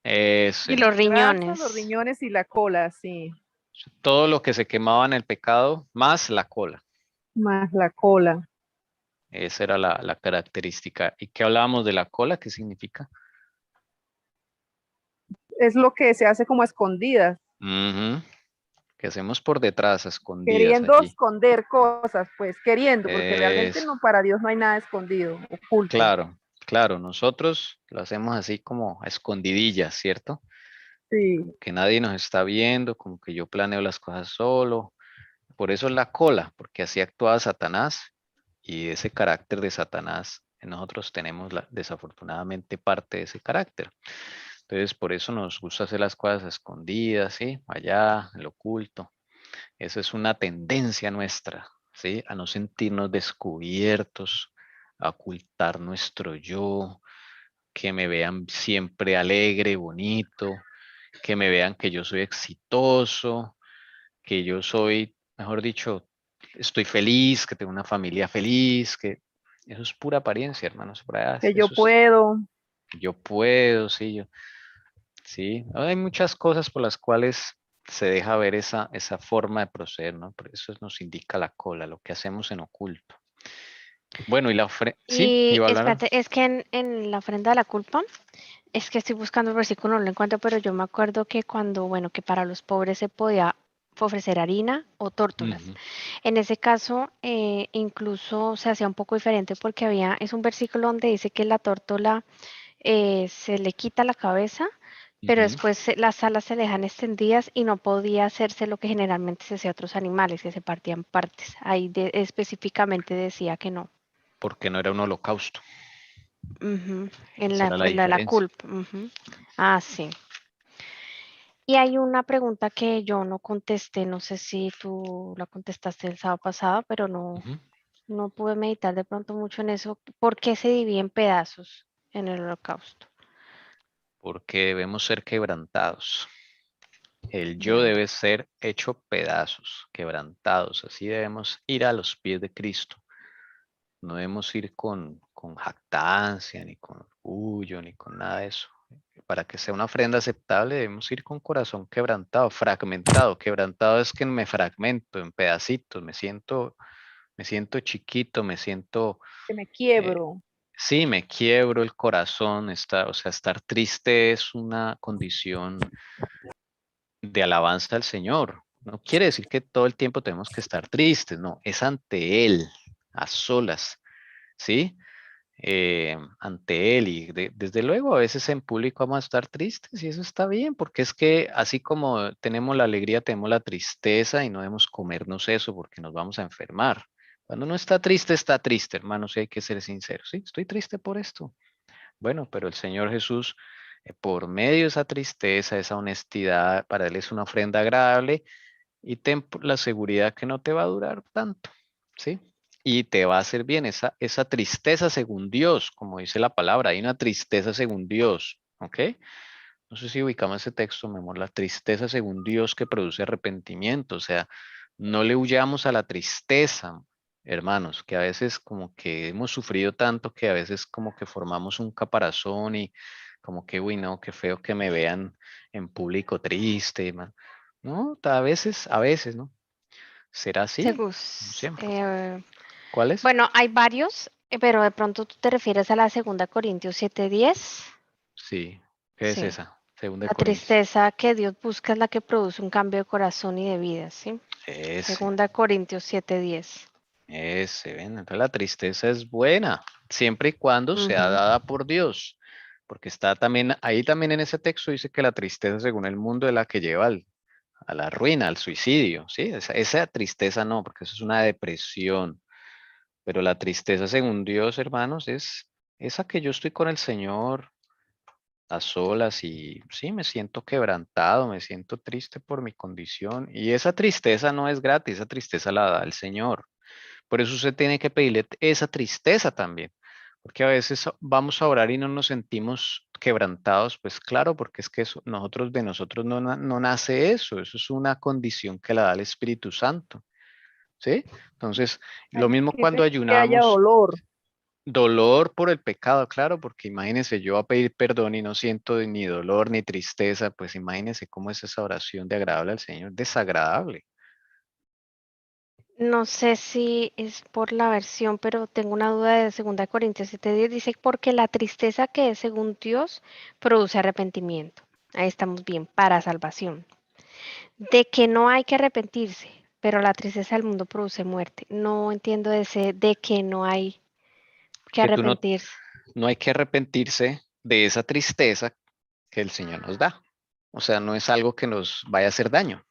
Speaker 3: Y
Speaker 1: Ese.
Speaker 3: los
Speaker 2: Grasa, los
Speaker 3: riñones.
Speaker 2: riñones y la cola, sí.
Speaker 1: Todo lo que se quemaba en el pecado, más la cola.
Speaker 2: Más la cola.
Speaker 1: Esa era la característica. ¿Y qué hablábamos de la cola? ¿Qué significa?
Speaker 2: es lo que se hace como a escondidas,
Speaker 1: Ujú. Que hacemos por detrás, a escondidas
Speaker 2: queriendo
Speaker 1: allí.
Speaker 2: esconder cosas, pues queriendo, porque realmente
Speaker 1: Es
Speaker 2: no, para Dios no hay nada escondido, oculto.
Speaker 1: claro, claro, nosotros lo hacemos así como a escondidillas, ¿cierto?
Speaker 2: Sí,
Speaker 1: Que nadie nos está viendo, como que yo planeo las cosas solo. Por eso es la cola, porque así actuaba Satanás y ese carácter de Satanás, nosotros tenemos desafortunadamente parte de ese carácter. Entonces, por eso nos gusta hacer las cosas a escondidas, ¿sí? Allá, en lo oculto. Esa es una tendencia nuestra, ¿sí? A no sentirnos descubiertos, a ocultar nuestro yo, que me vean siempre alegre, bonito, que me vean que yo soy exitoso, que yo soy, mejor dicho, estoy feliz, que tengo una familia feliz, que eso es pura apariencia, hermanos.
Speaker 2: que yo
Speaker 1: Eso es,
Speaker 2: puedo.
Speaker 1: yo puedo, sí, sí. Hay muchas cosas por las cuales se deja ver esa forma de proceder, ¿no? Por eso nos indica la cola, lo que hacemos en oculto. Bueno, y la ofrenda, sí,
Speaker 3: Y
Speaker 1: iba a hablar.
Speaker 3: espérate, es que en la ofrenda de la culpa, es que estoy buscando el versículo, no lo encuentro, pero yo me acuerdo que cuando, bueno, que para los pobres se podía ofrecer harina o tórtolas.
Speaker 1: Ujú,
Speaker 3: En ese caso, incluso se hacía un poco diferente porque es un versículo donde dice que la tórtola se le quita la cabeza, pero
Speaker 1: ujú.
Speaker 3: después las alas se le dejan extendidas y no podía hacerse lo que generalmente se hacía a otros animales, que se partían partes. Ahí específicamente decía que no.
Speaker 1: Porque no era un holocausto.
Speaker 3: Ujú, En
Speaker 1: Esa
Speaker 3: la,
Speaker 1: era la
Speaker 3: en la
Speaker 1: diferencia.
Speaker 3: culpa. Ujú. Ah, sí. Y hay una pregunta que yo no contesté, no sé si tú la contestaste el sábado pasado, pero
Speaker 1: Ujú.
Speaker 3: no pude meditar de pronto mucho en eso. ¿Por qué se divide en pedazos en el holocausto?
Speaker 1: Porque debemos ser quebrantados. El yo
Speaker 3: Ya.
Speaker 1: debe ser hecho pedazos, quebrantados. Así debemos ir a los pies de Cristo. No debemos ir con jactancia, ni con orgullo, ni con nada de eso. Para que sea una ofrenda aceptable, debemos ir con corazón quebrantado, fragmentado. Quebrantado es que me fragmento en pedacitos, me siento chiquito, me siento,
Speaker 2: Que me
Speaker 1: eh,
Speaker 2: quiebro.
Speaker 1: sí, me quiebro el corazón. O sea, estar triste es una condición de alabanza al Señor. No quiere decir que todo el tiempo tenemos que estar tristes, no, es ante Él, a solas, ¿sí? Ante Él y desde luego a veces en público vamos a estar tristes y eso está bien, porque es que así como tenemos la alegría, tenemos la tristeza y no debemos comernos eso porque nos vamos a enfermar. Cuando uno está triste, hermanos, y hay que ser sinceros, ¿sí? Estoy triste por esto. Bueno, pero el Señor Jesús, por medio de esa tristeza, esa honestidad, para Él es una ofrenda agradable y ten la seguridad que no te va a durar tanto, ¿sí? Y te va a hacer bien esa tristeza según Dios, como dice la palabra, hay una tristeza según Dios, ¿ok? No sé si ubicamos ese texto, mi amor, la tristeza según Dios que produce arrepentimiento, o sea, no le huyamos a la tristeza, hermanos, que a veces como que hemos sufrido tanto que a veces como que formamos un caparazón y como que, uy, no, qué feo que me vean en público triste, man. No, a veces, ¿no? ¿Será así? No
Speaker 3: Segus,
Speaker 1: siempre. ¿Cuál es?
Speaker 3: bueno, hay varios, pero de pronto tú te refieres a la segunda Corintios 7:10.
Speaker 1: Sí, ¿qué es
Speaker 3: Sí.
Speaker 1: esa? Segunda de
Speaker 3: La
Speaker 1: Corintios.
Speaker 3: tristeza que Dios busca es la que produce un cambio de corazón y de vida, ¿sí?
Speaker 1: Ese.
Speaker 3: Segunda Corintios 7:10.
Speaker 1: Ese, ven, entonces la tristeza es buena, siempre y cuando sea
Speaker 3: Ujú.
Speaker 1: dada por Dios, porque está también, ahí también en ese texto dice que la tristeza según el mundo es la que lleva a la ruina, al suicidio, ¿sí? Esa tristeza no, porque eso es una depresión, pero la tristeza según Dios, hermanos, es esa que yo estoy con el Señor a solas y sí, me siento quebrantado, me siento triste por mi condición y esa tristeza no es gratis, esa tristeza la da el Señor. Por eso usted tiene que pedirle esa tristeza también, porque a veces vamos a orar y no nos sentimos quebrantados, pues claro, porque es que de nosotros no nace eso es una condición que la da el Espíritu Santo, ¿sí? Entonces, lo
Speaker 2: Hay
Speaker 1: mismo
Speaker 2: que
Speaker 1: cuando
Speaker 2: pedir que haya
Speaker 1: ayunamos,
Speaker 2: dolor.
Speaker 1: dolor por el pecado, claro, porque imagínese yo a pedir perdón y no siento ni dolor ni tristeza, pues imagínese cómo es esa oración de agradable al Señor, desagradable.
Speaker 3: No sé si es por la versión, pero tengo una duda de segunda Corintios 7:10. Dice, porque la tristeza que es según Dios produce arrepentimiento. Ahí estamos bien, para salvación. De que no hay que arrepentirse, pero la tristeza del mundo produce muerte. No entiendo ese de que no hay que
Speaker 1: Que tú no,
Speaker 3: arrepentirse.
Speaker 1: no hay que arrepentirse de esa tristeza que el Señor nos da. O sea, no es algo que nos vaya a hacer daño,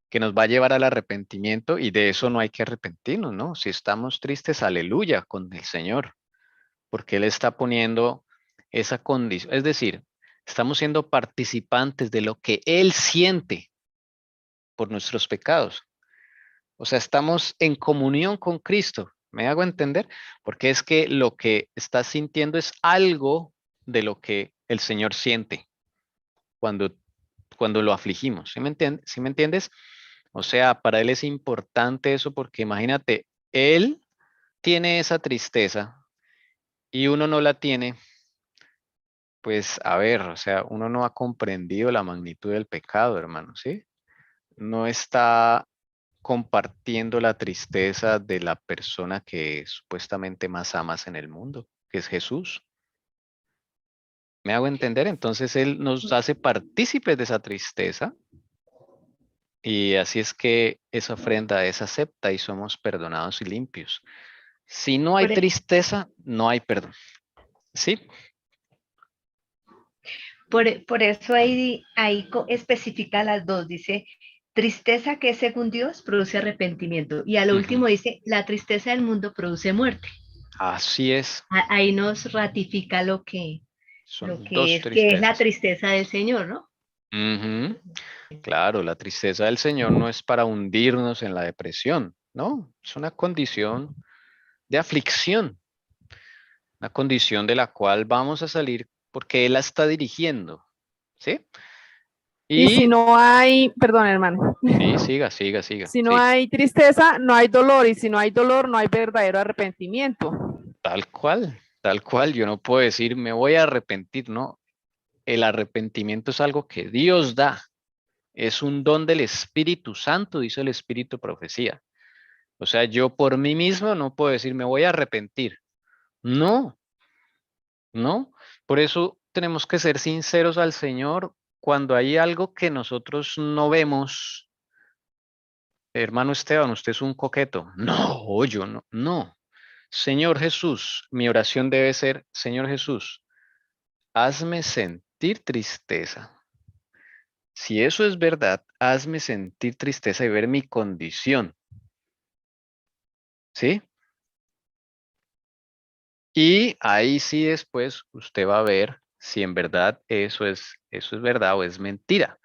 Speaker 1: que nos va a llevar al arrepentimiento y de eso no hay que arrepentirnos, ¿no? Si estamos tristes, aleluya con el Señor, porque Él está poniendo esa condición. Es decir, estamos siendo participantes de lo que Él siente por nuestros pecados. O sea, estamos en comunión con Cristo. ¿Me hago entender? Porque es que lo que estás sintiendo es algo de lo que el Señor siente cuando, cuando lo afligimos. ¿Sí me entiendes? O sea, para Él es importante eso porque imagínate, Él tiene esa tristeza y uno no la tiene. Pues a ver, o sea, uno no ha comprendido la magnitud del pecado, hermano, ¿sí? No está compartiendo la tristeza de la persona que supuestamente más amas en el mundo, que es Jesús. ¿Me hago entender? Entonces Él nos hace partícipes de esa tristeza y así es que esa ofrenda es acepta y somos perdonados y limpios. Si no hay
Speaker 4: Por, e-
Speaker 1: tristeza, no hay perdón. ¿Sí?
Speaker 4: por eso ahí especifica las dos, dice, tristeza que es según Dios produce arrepentimiento. Y a lo
Speaker 1: Ujú.
Speaker 4: último dice, la tristeza del mundo produce muerte.
Speaker 1: Así es.
Speaker 4: Ahí nos ratifica lo
Speaker 1: Son
Speaker 4: que
Speaker 1: dos
Speaker 4: es la
Speaker 1: tristezas.
Speaker 4: tristeza del Señor, ¿no?
Speaker 1: Ujú. Claro, la tristeza del Señor no es para hundirnos en la depresión, ¿no? Es una condición de aflicción, una condición de la cual vamos a salir porque Él la está dirigiendo, ¿sí?
Speaker 2: Y si
Speaker 1: Y
Speaker 2: no hay, perdón, hermano,
Speaker 1: sí, siga, siga, siga,
Speaker 2: si no
Speaker 1: sí,
Speaker 2: hay tristeza, no hay dolor, y si no hay dolor, no hay verdadero arrepentimiento.
Speaker 1: tal cual, yo no puedo decir me voy a arrepentir, no, el arrepentimiento es algo que Dios da, es un don del Espíritu Santo, dice el Espíritu Profecía. O sea, yo por mí mismo no puedo decir me voy a arrepentir, no, no, por eso tenemos que ser sinceros al Señor cuando hay algo que nosotros no vemos. Hermano Esteban, usted es un coqueto. No, yo no, no. Señor Jesús, mi oración debe ser, Señor Jesús, hazme sentir tristeza. Si eso es verdad, hazme sentir tristeza y ver mi condición, ¿sí? Y ahí sí después usted va a ver si en verdad eso es verdad o es mentira,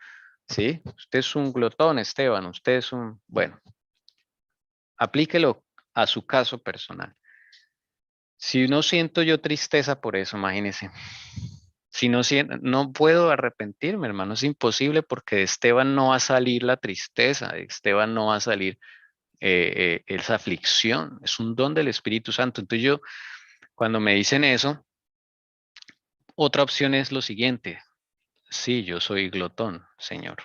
Speaker 1: ¿sí? Usted es un glotón, Esteban, usted es un, bueno, aplíquelo a su caso personal. Si no siento yo tristeza por eso, imagínese. Si no siento, no puedo arrepentirme, hermano, es imposible porque de Esteban no va a salir la tristeza, de Esteban no va a salir esa aflicción, es un don del Espíritu Santo. Entonces yo, cuando me dicen eso, otra opción es lo siguiente, sí, yo soy glotón, Señor,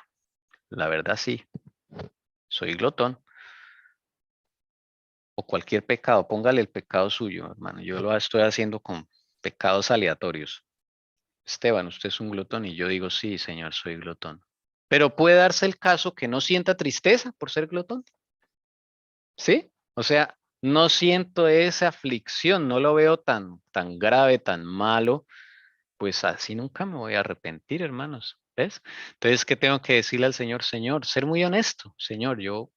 Speaker 1: la verdad sí, soy glotón. O cualquier pecado, póngale el pecado suyo, hermano, yo lo estoy haciendo con pecados aleatorios. Esteban, usted es un glotón y yo digo, sí, señor, soy glotón. Pero puede darse el caso que no sienta tristeza por ser glotón, ¿sí? O sea, no siento esa aflicción, no lo veo tan grave, tan malo, pues así nunca me voy a arrepentir, hermanos, ¿ves? Entonces, ¿qué tengo que decirle al Señor? Señor, ser muy honesto, Señor, yo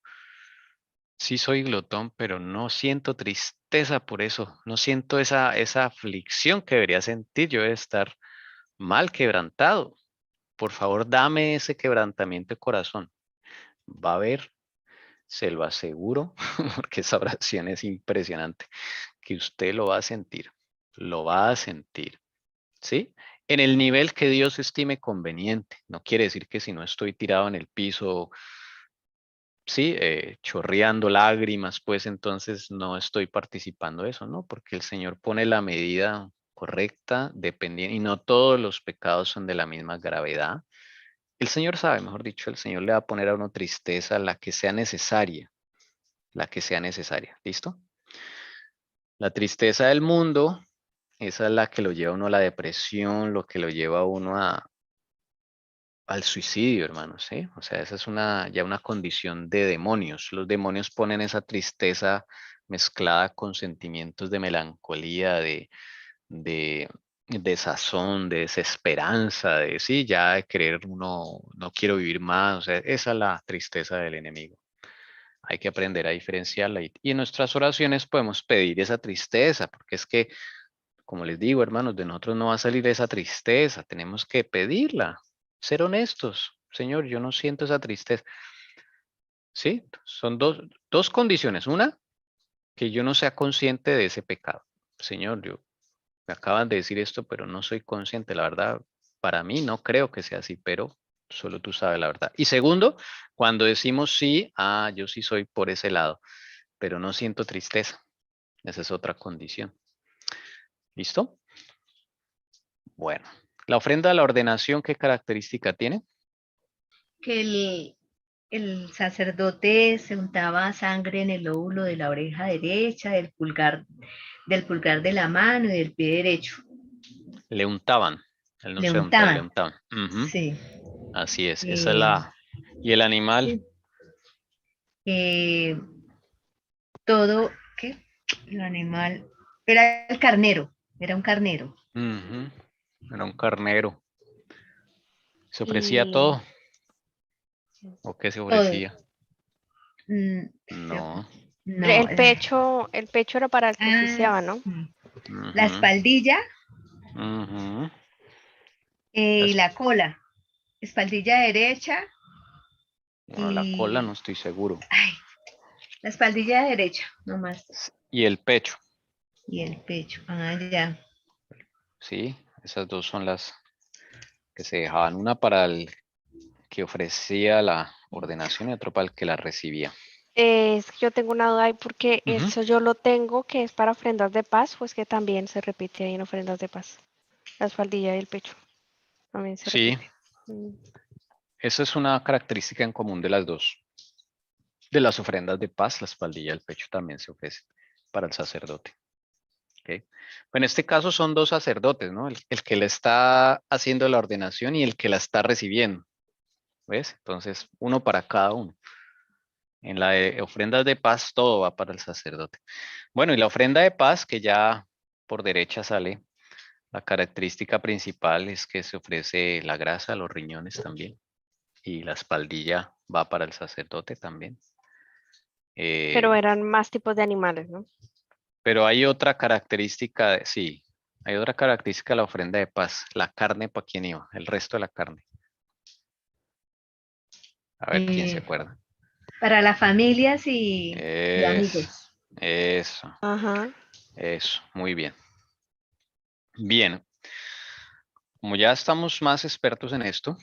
Speaker 1: sí soy glotón, pero no siento tristeza por eso, no siento esa aflicción que debería sentir, yo de estar mal, quebrantado. Por favor, dame ese quebrantamiento de corazón. Va a haber, se lo aseguro, porque esa oración es impresionante, que usted lo va a sentir, ¿sí? En el nivel que Dios estime conveniente. No quiere decir que si no estoy tirado en el piso, sí, chorreando lágrimas, pues entonces no estoy participando de eso, ¿no? Porque el Señor pone la medida correcta, dependiendo, y no todos los pecados son de la misma gravedad. El Señor sabe, mejor dicho, el Señor le va a poner a uno tristeza la que sea necesaria, la que sea necesaria. ¿Listo? La tristeza del mundo, esa es la que lo lleva a uno a la depresión, lo que lo lleva a uno al suicidio, hermanos, ¿sí? O sea, esa es ya una condición de demonios. Los demonios ponen esa tristeza mezclada con sentimientos de melancolía, de desazón, de desesperanza, de sí, ya de querer uno, no quiero vivir más. O sea, esa es la tristeza del enemigo. Hay que aprender a diferenciarla y en nuestras oraciones podemos pedir esa tristeza, porque es que, como les digo, hermanos, de nosotros no va a salir esa tristeza, tenemos que pedirla, ser honestos. Señor, yo no siento esa tristeza. Sí, son dos condiciones. Una, que yo no sea consciente de ese pecado. Señor, me acaban de decir esto, pero no soy consciente. La verdad, para mí no creo que sea así, pero solo tú sabes la verdad. Y segundo, cuando decimos sí, yo sí soy por ese lado, pero no siento tristeza. Esa es otra condición. ¿Listo? Bueno, la ofrenda a la ordenación, ¿qué característica tiene?
Speaker 4: Que el sacerdote se untaba sangre en el lóbulo de la oreja derecha, del pulgar de la mano y del pie derecho.
Speaker 1: Le untaban. Él no
Speaker 4: Le
Speaker 1: se untaba, le
Speaker 4: untaban.
Speaker 1: untaban. Ujú.
Speaker 4: Sí.
Speaker 1: Así es. Esa es la. ¿Y el animal?
Speaker 4: Sí. Todo, ¿qué? El animal, era el carnero, era un carnero.
Speaker 1: Ujú. Era un carnero. ¿Se ofrecía
Speaker 3: Y
Speaker 1: todo? ¿O qué se
Speaker 4: Todo.
Speaker 1: ofrecía?
Speaker 4: Creo que
Speaker 1: No.
Speaker 4: no.
Speaker 3: el pecho era para el que oficiaba, ¿no?
Speaker 4: La
Speaker 1: Ujú,
Speaker 4: espaldilla
Speaker 1: ujú.
Speaker 4: y
Speaker 1: Las-
Speaker 4: la cola. Espaldilla derecha
Speaker 1: Bueno, la cola no
Speaker 4: y
Speaker 1: estoy seguro.
Speaker 4: ay, la espaldilla derecha, nomás.
Speaker 1: Y el pecho,
Speaker 4: Y el pecho. Ah, ya.
Speaker 1: sí. Esas dos son las que se dejaban. Una para el que ofrecía la ordenación y otro para el que la recibía.
Speaker 3: Es que yo tengo una duda ahí porque
Speaker 1: Ujú.
Speaker 3: eso yo lo tengo que es para ofrendas de paz, pues que también se repite ahí en ofrendas de paz. La espaldilla y el pecho también se
Speaker 1: Sí,
Speaker 3: repite. Mm.
Speaker 1: esa es una característica en común de las dos. De las ofrendas de paz, la espaldilla y el pecho también se ofrecen para el sacerdote. ¿Ok? En este caso son dos sacerdotes, ¿no? El que le está haciendo la ordenación y el que la está recibiendo. ¿Ves? Entonces, uno para cada uno. En la de ofrendas de paz, todo va para el sacerdote. Bueno, y la ofrenda de paz, que ya por derecha sale, la característica principal es que se ofrece la grasa, los riñones también, y la espaldilla va para el sacerdote también.
Speaker 3: Pero
Speaker 1: Eh,
Speaker 3: eran más tipos de animales, ¿no?
Speaker 1: pero hay otra característica, sí, hay otra característica de la ofrenda de paz, la carne para quién iba, el resto de la carne. A ver quién se
Speaker 4: Eh,
Speaker 1: acuerda.
Speaker 4: para las familias y
Speaker 1: Es,
Speaker 4: amigos.
Speaker 1: eso,
Speaker 3: Ajá.
Speaker 1: eso, muy bien. Bien, como ya estamos más expertos en esto,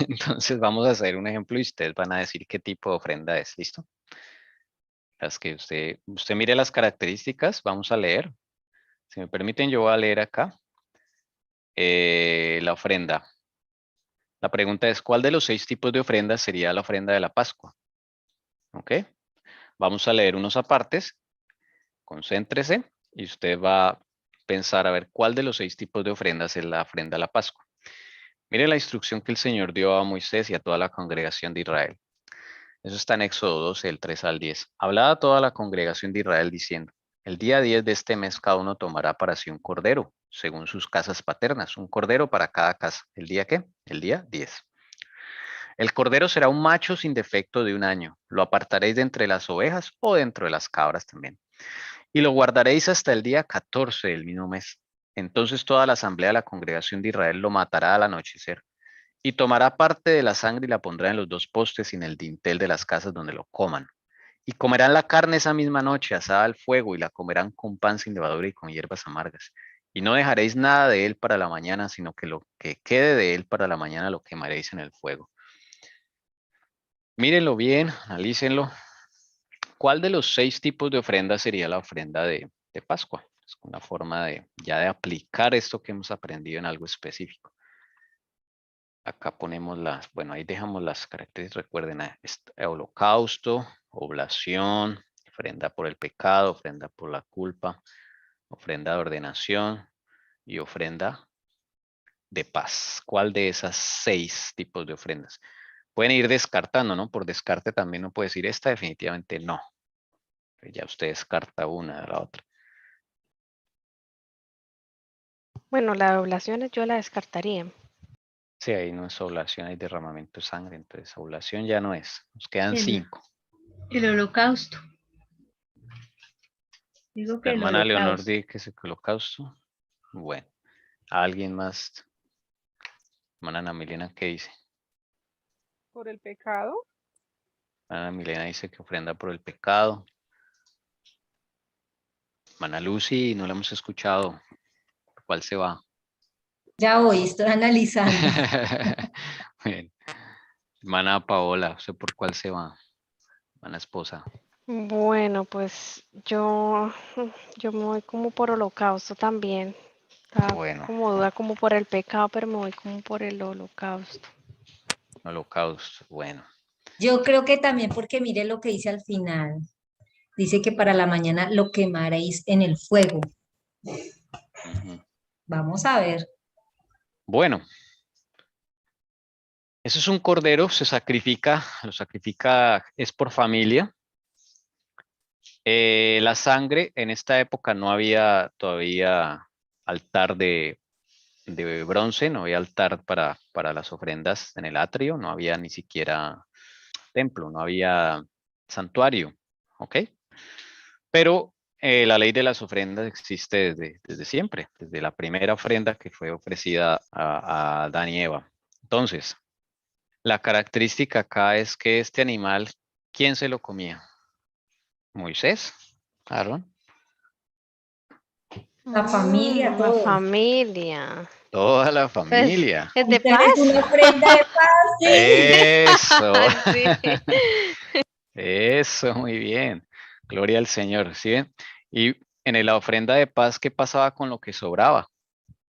Speaker 1: entonces vamos a hacer un ejemplo y ustedes van a decir qué tipo de ofrenda es, ¿listo? Las que usted mire las características, vamos a leer. Si me permiten, yo voy a leer acá la ofrenda. La pregunta es, ¿cuál de los 6 tipos de ofrendas sería la ofrenda de la Pascua? ¿Ok? Vamos a leer unos apartes, concéntrese y usted va a pensar a ver cuál de los 6 tipos de ofrendas es la ofrenda de la Pascua. Mire la instrucción que el Señor dio a Moisés y a toda la congregación de Israel. Eso está en Éxodo 12, del 3 al 10. Hablaba a toda la congregación de Israel diciendo, el día 10 de este mes cada uno tomará para sí un cordero, según sus casas paternas, un cordero para cada casa. ¿El día qué? El día 10. El cordero será un macho sin defecto de un año. Lo apartaréis de entre las ovejas o dentro de las cabras también. Y lo guardaréis hasta el día 14 del mismo mes. Entonces toda la asamblea de la congregación de Israel lo matará al anochecer. Y tomará parte de la sangre y la pondrá en los 2 postes y en el dintel de las casas donde lo coman. Y comerán la carne esa misma noche asada al fuego y la comerán con pan sin levadura y con hierbas amargas. Y no dejaréis nada de él para la mañana, sino que lo que quede de él para la mañana lo quemaréis en el fuego. Mírenlo bien, analícenlo. ¿Cuál de los 6 tipos de ofrenda sería la ofrenda de Pascua? Es una forma de aplicar esto que hemos aprendido en algo específico. Acá ponemos bueno, ahí dejamos las características. Recuerden, holocausto, oblación, ofrenda por el pecado, ofrenda por la culpa, ofrenda de ordenación y ofrenda de paz? ¿Cuál de esas 6 tipos de ofrendas? Pueden ir descartando, ¿no? Por descarte también no puede decir esta definitivamente no. Ya usted descarta una de la otra.
Speaker 3: Bueno, la oblación yo la descartaría.
Speaker 1: Sí, ahí no es oblación, hay derramamiento de sangre, entonces oblación ya no es. Nos quedan
Speaker 4: El-
Speaker 1: 5.
Speaker 4: El holocausto. Digo que
Speaker 1: La
Speaker 4: el
Speaker 1: hermana Leonor
Speaker 4: holocausto.
Speaker 1: dice que es el holocausto. Bueno, ¿alguien más? Hermana Ana Milena, ¿qué dice?
Speaker 2: Por el pecado.
Speaker 1: Ana Milena dice que ofrenda por el pecado. Hermana Lucy, no la hemos escuchado. ¿Por cuál se va?
Speaker 5: Ya voy, estoy analizando.
Speaker 1: Bien. Hermana Paola, ¿usted por cuál se va? Hermana esposa.
Speaker 3: Bueno, pues yo me voy como por holocausto también. Estaba
Speaker 1: Bueno,
Speaker 3: como duda como por el pecado, pero me voy como por el holocausto.
Speaker 1: holocausto, bueno.
Speaker 5: Yo creo que también porque mire lo que dice al final. Dice que para la mañana lo quemaréis en el fuego.
Speaker 1: Ujú.
Speaker 5: Vamos a ver.
Speaker 1: Bueno, eso es un cordero, se sacrifica, lo sacrifica, es por familia. La sangre, en esta época no había todavía altar de bronce, no había altar para las ofrendas en el atrio, no había ni siquiera templo, no había santuario, ¿ok? Pero la ley de las ofrendas existe desde siempre, desde la primera ofrenda que fue ofrecida a Adán y Eva. Entonces, la característica acá es que este animal, ¿quién se lo comía? Moisés, Aarón,
Speaker 5: La familia,
Speaker 3: La
Speaker 5: todo.
Speaker 3: familia.
Speaker 1: toda la
Speaker 3: Pues
Speaker 1: familia.
Speaker 3: es de
Speaker 5: Entonces,
Speaker 3: paz.
Speaker 5: una ofrenda de paz, sí.
Speaker 1: Eso,
Speaker 3: Sí.
Speaker 1: eso, muy bien. Gloria al Señor, ¿sí ven? Y en la ofrenda de paz, ¿qué pasaba con lo que sobraba?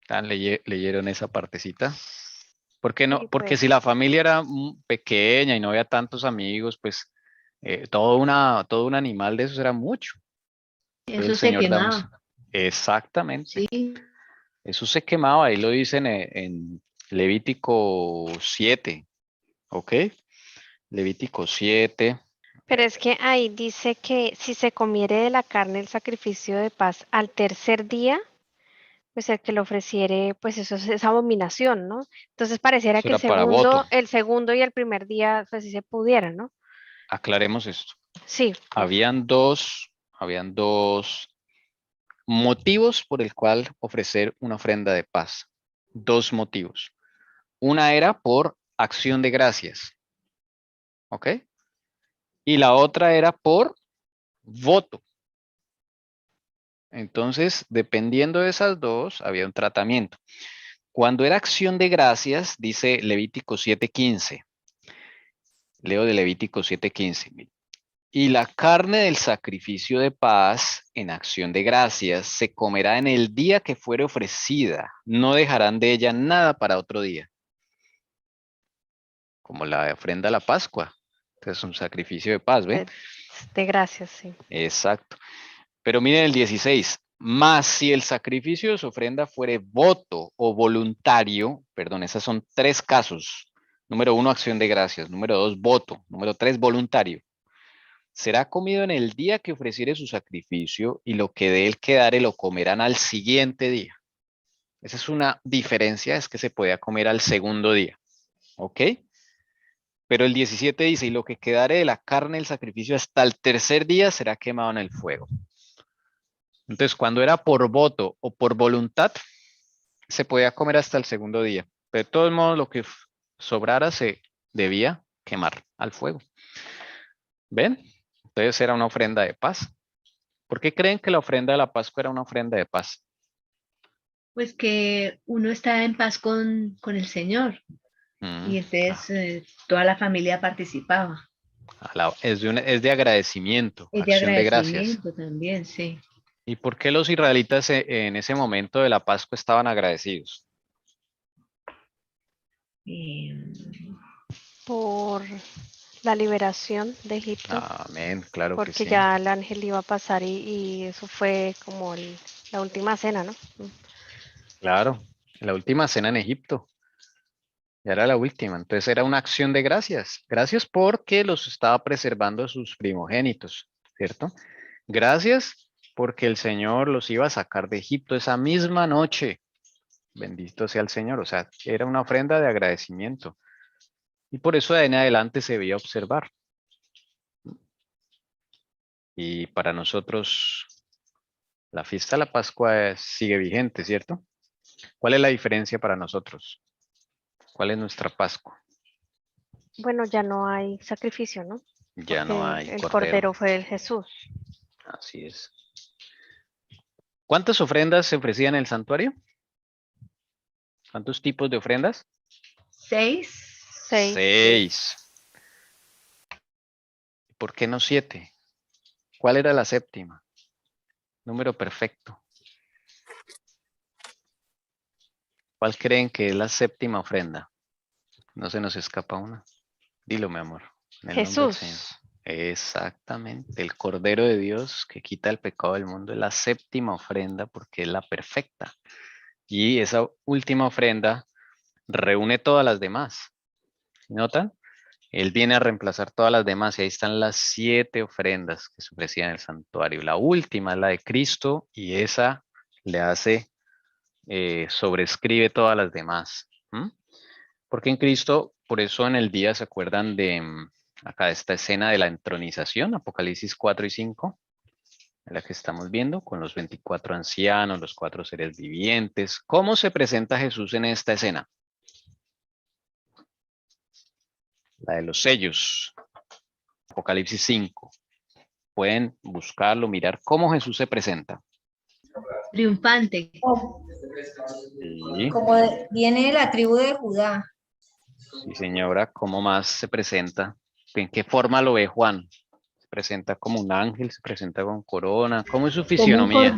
Speaker 1: ¿Leyeron esa partecita? ¿Por qué no?
Speaker 3: Sí,
Speaker 1: Porque
Speaker 3: pues.
Speaker 1: si la familia era pequeña y no había tantos amigos, pues todo un animal de esos era mucho. Entonces el
Speaker 4: Eso se
Speaker 1: Señor damos.
Speaker 4: quemaba.
Speaker 1: Exactamente.
Speaker 4: Sí.
Speaker 1: Eso se quemaba, ahí lo dicen en Levítico 7, ¿ok? Levítico 7.
Speaker 3: Pero es que ahí dice que si se comiere de la carne el sacrificio de paz al tercer día, pues el que lo ofreciere, pues eso es abominación, ¿no? Entonces pareciera
Speaker 1: Eso
Speaker 3: que
Speaker 1: era para voto.
Speaker 3: el segundo y el primer día, pues sí se pudiera, ¿no?
Speaker 1: Aclaremos esto.
Speaker 3: Sí, por favor.
Speaker 1: Habían dos motivos por el cual ofrecer una ofrenda de paz. 2 motivos. Una era por acción de gracias, ¿ok? Y la otra era por voto. Entonces, dependiendo de esas dos, había un tratamiento. Cuando era acción de gracias, dice Levítico 7:15. Leo de Levítico 7:15. Y la carne del sacrificio de paz en acción de gracias se comerá en el día que fuere ofrecida. No dejarán de ella nada para otro día. Como la ofrenda a la Pascua. Entonces, un sacrificio de paz, ¿ve?
Speaker 3: De gracias, sí.
Speaker 1: Exacto. Pero miren el 16. Más si el sacrificio de su ofrenda fuere voto o voluntario, perdón, esos son 3 casos. Número 1, acción de gracias. Número 2, voto. Número 3, voluntario. Será comido en el día que ofreciere su sacrificio y lo que de él quedare lo comerán al siguiente día. Esa es una diferencia, es que se podía comer al segundo día. ¿Ok? Pero el 17 dice, y lo que quedare de la carne del sacrificio hasta el tercer día será quemado en el fuego. Entonces, cuando era por voto o por voluntad, se podía comer hasta el segundo día. Pero de todos modos, lo que sobrara se debía quemar al fuego. ¿Ven? Entonces era una ofrenda de paz. ¿Por qué creen que la ofrenda de la Pascua era una ofrenda de paz?
Speaker 4: Pues que uno está en paz con el Señor. Y
Speaker 1: Ah,
Speaker 4: entonces toda la familia participaba.
Speaker 1: es de agradecimiento,
Speaker 4: Es de
Speaker 1: acción de gracias.
Speaker 4: agradecimiento también, sí.
Speaker 1: ¿Y por qué los israelitas en ese momento de la Pascua estaban agradecidos?
Speaker 4: Eh,
Speaker 3: Por la liberación de Egipto,
Speaker 1: Amén, claro que
Speaker 3: porque
Speaker 1: sí.
Speaker 3: ya el ángel iba a pasar y eso fue como la última cena, ¿no?
Speaker 1: Claro. La última cena en Egipto. Ya era la última. Entonces era una acción de gracias. Gracias porque los estaba preservando a sus primogénitos, ¿cierto? Gracias porque el Señor los iba a sacar de Egipto esa misma noche. Bendito sea el Señor. O sea, era una ofrenda de agradecimiento. Y por eso de ahí en adelante se veía observar. Y para nosotros la fiesta de la Pascua sigue vigente, ¿cierto? ¿Cuál es la diferencia para nosotros? ¿Cuál es nuestra Pascua?
Speaker 3: Bueno, ya no hay sacrificio, ¿no?
Speaker 1: Ya no
Speaker 3: Porque
Speaker 1: hay
Speaker 3: el
Speaker 1: cordero.
Speaker 3: cordero fue el Jesús.
Speaker 1: Así es. ¿Cuántas ofrendas se ofrecían en el santuario? ¿Cuántos tipos de ofrendas?
Speaker 4: 6.
Speaker 3: 6.
Speaker 1: 6. ¿Por qué no 7? ¿Cuál era la séptima? Número perfecto. ¿Cuál creen que es la séptima ofrenda? No se nos escapa una. Dilo, mi amor. En el nombre del Señor.
Speaker 3: Jesús.
Speaker 1: Exactamente. El Cordero de Dios que quita el pecado del mundo es la séptima ofrenda porque es la perfecta. Y esa última ofrenda reúne todas las demás. ¿Notan? Él viene a reemplazar todas las demás y ahí están las 7 ofrendas que se ofrecían en el santuario. La última es la de Cristo y esa le hace, sobrescribe todas las demás. Porque en Cristo, por eso en el día se acuerdan de acá esta escena de la entronización, Apocalipsis 4 y 5, la que estamos viendo con los 24 ancianos, los 4 seres vivientes. ¿Cómo se presenta Jesús en esta escena? La de los sellos, Apocalipsis 5. Pueden buscarlo, mirar cómo Jesús se presenta.
Speaker 4: Triunfante.
Speaker 1: Sí,
Speaker 5: Viene de la tribu de Judá.
Speaker 1: sí, señora. ¿Cómo más se presenta? ¿En qué forma lo ve Juan? ¿Se presenta como un ángel? ¿Se presenta con corona? ¿Cómo es su fisionomía?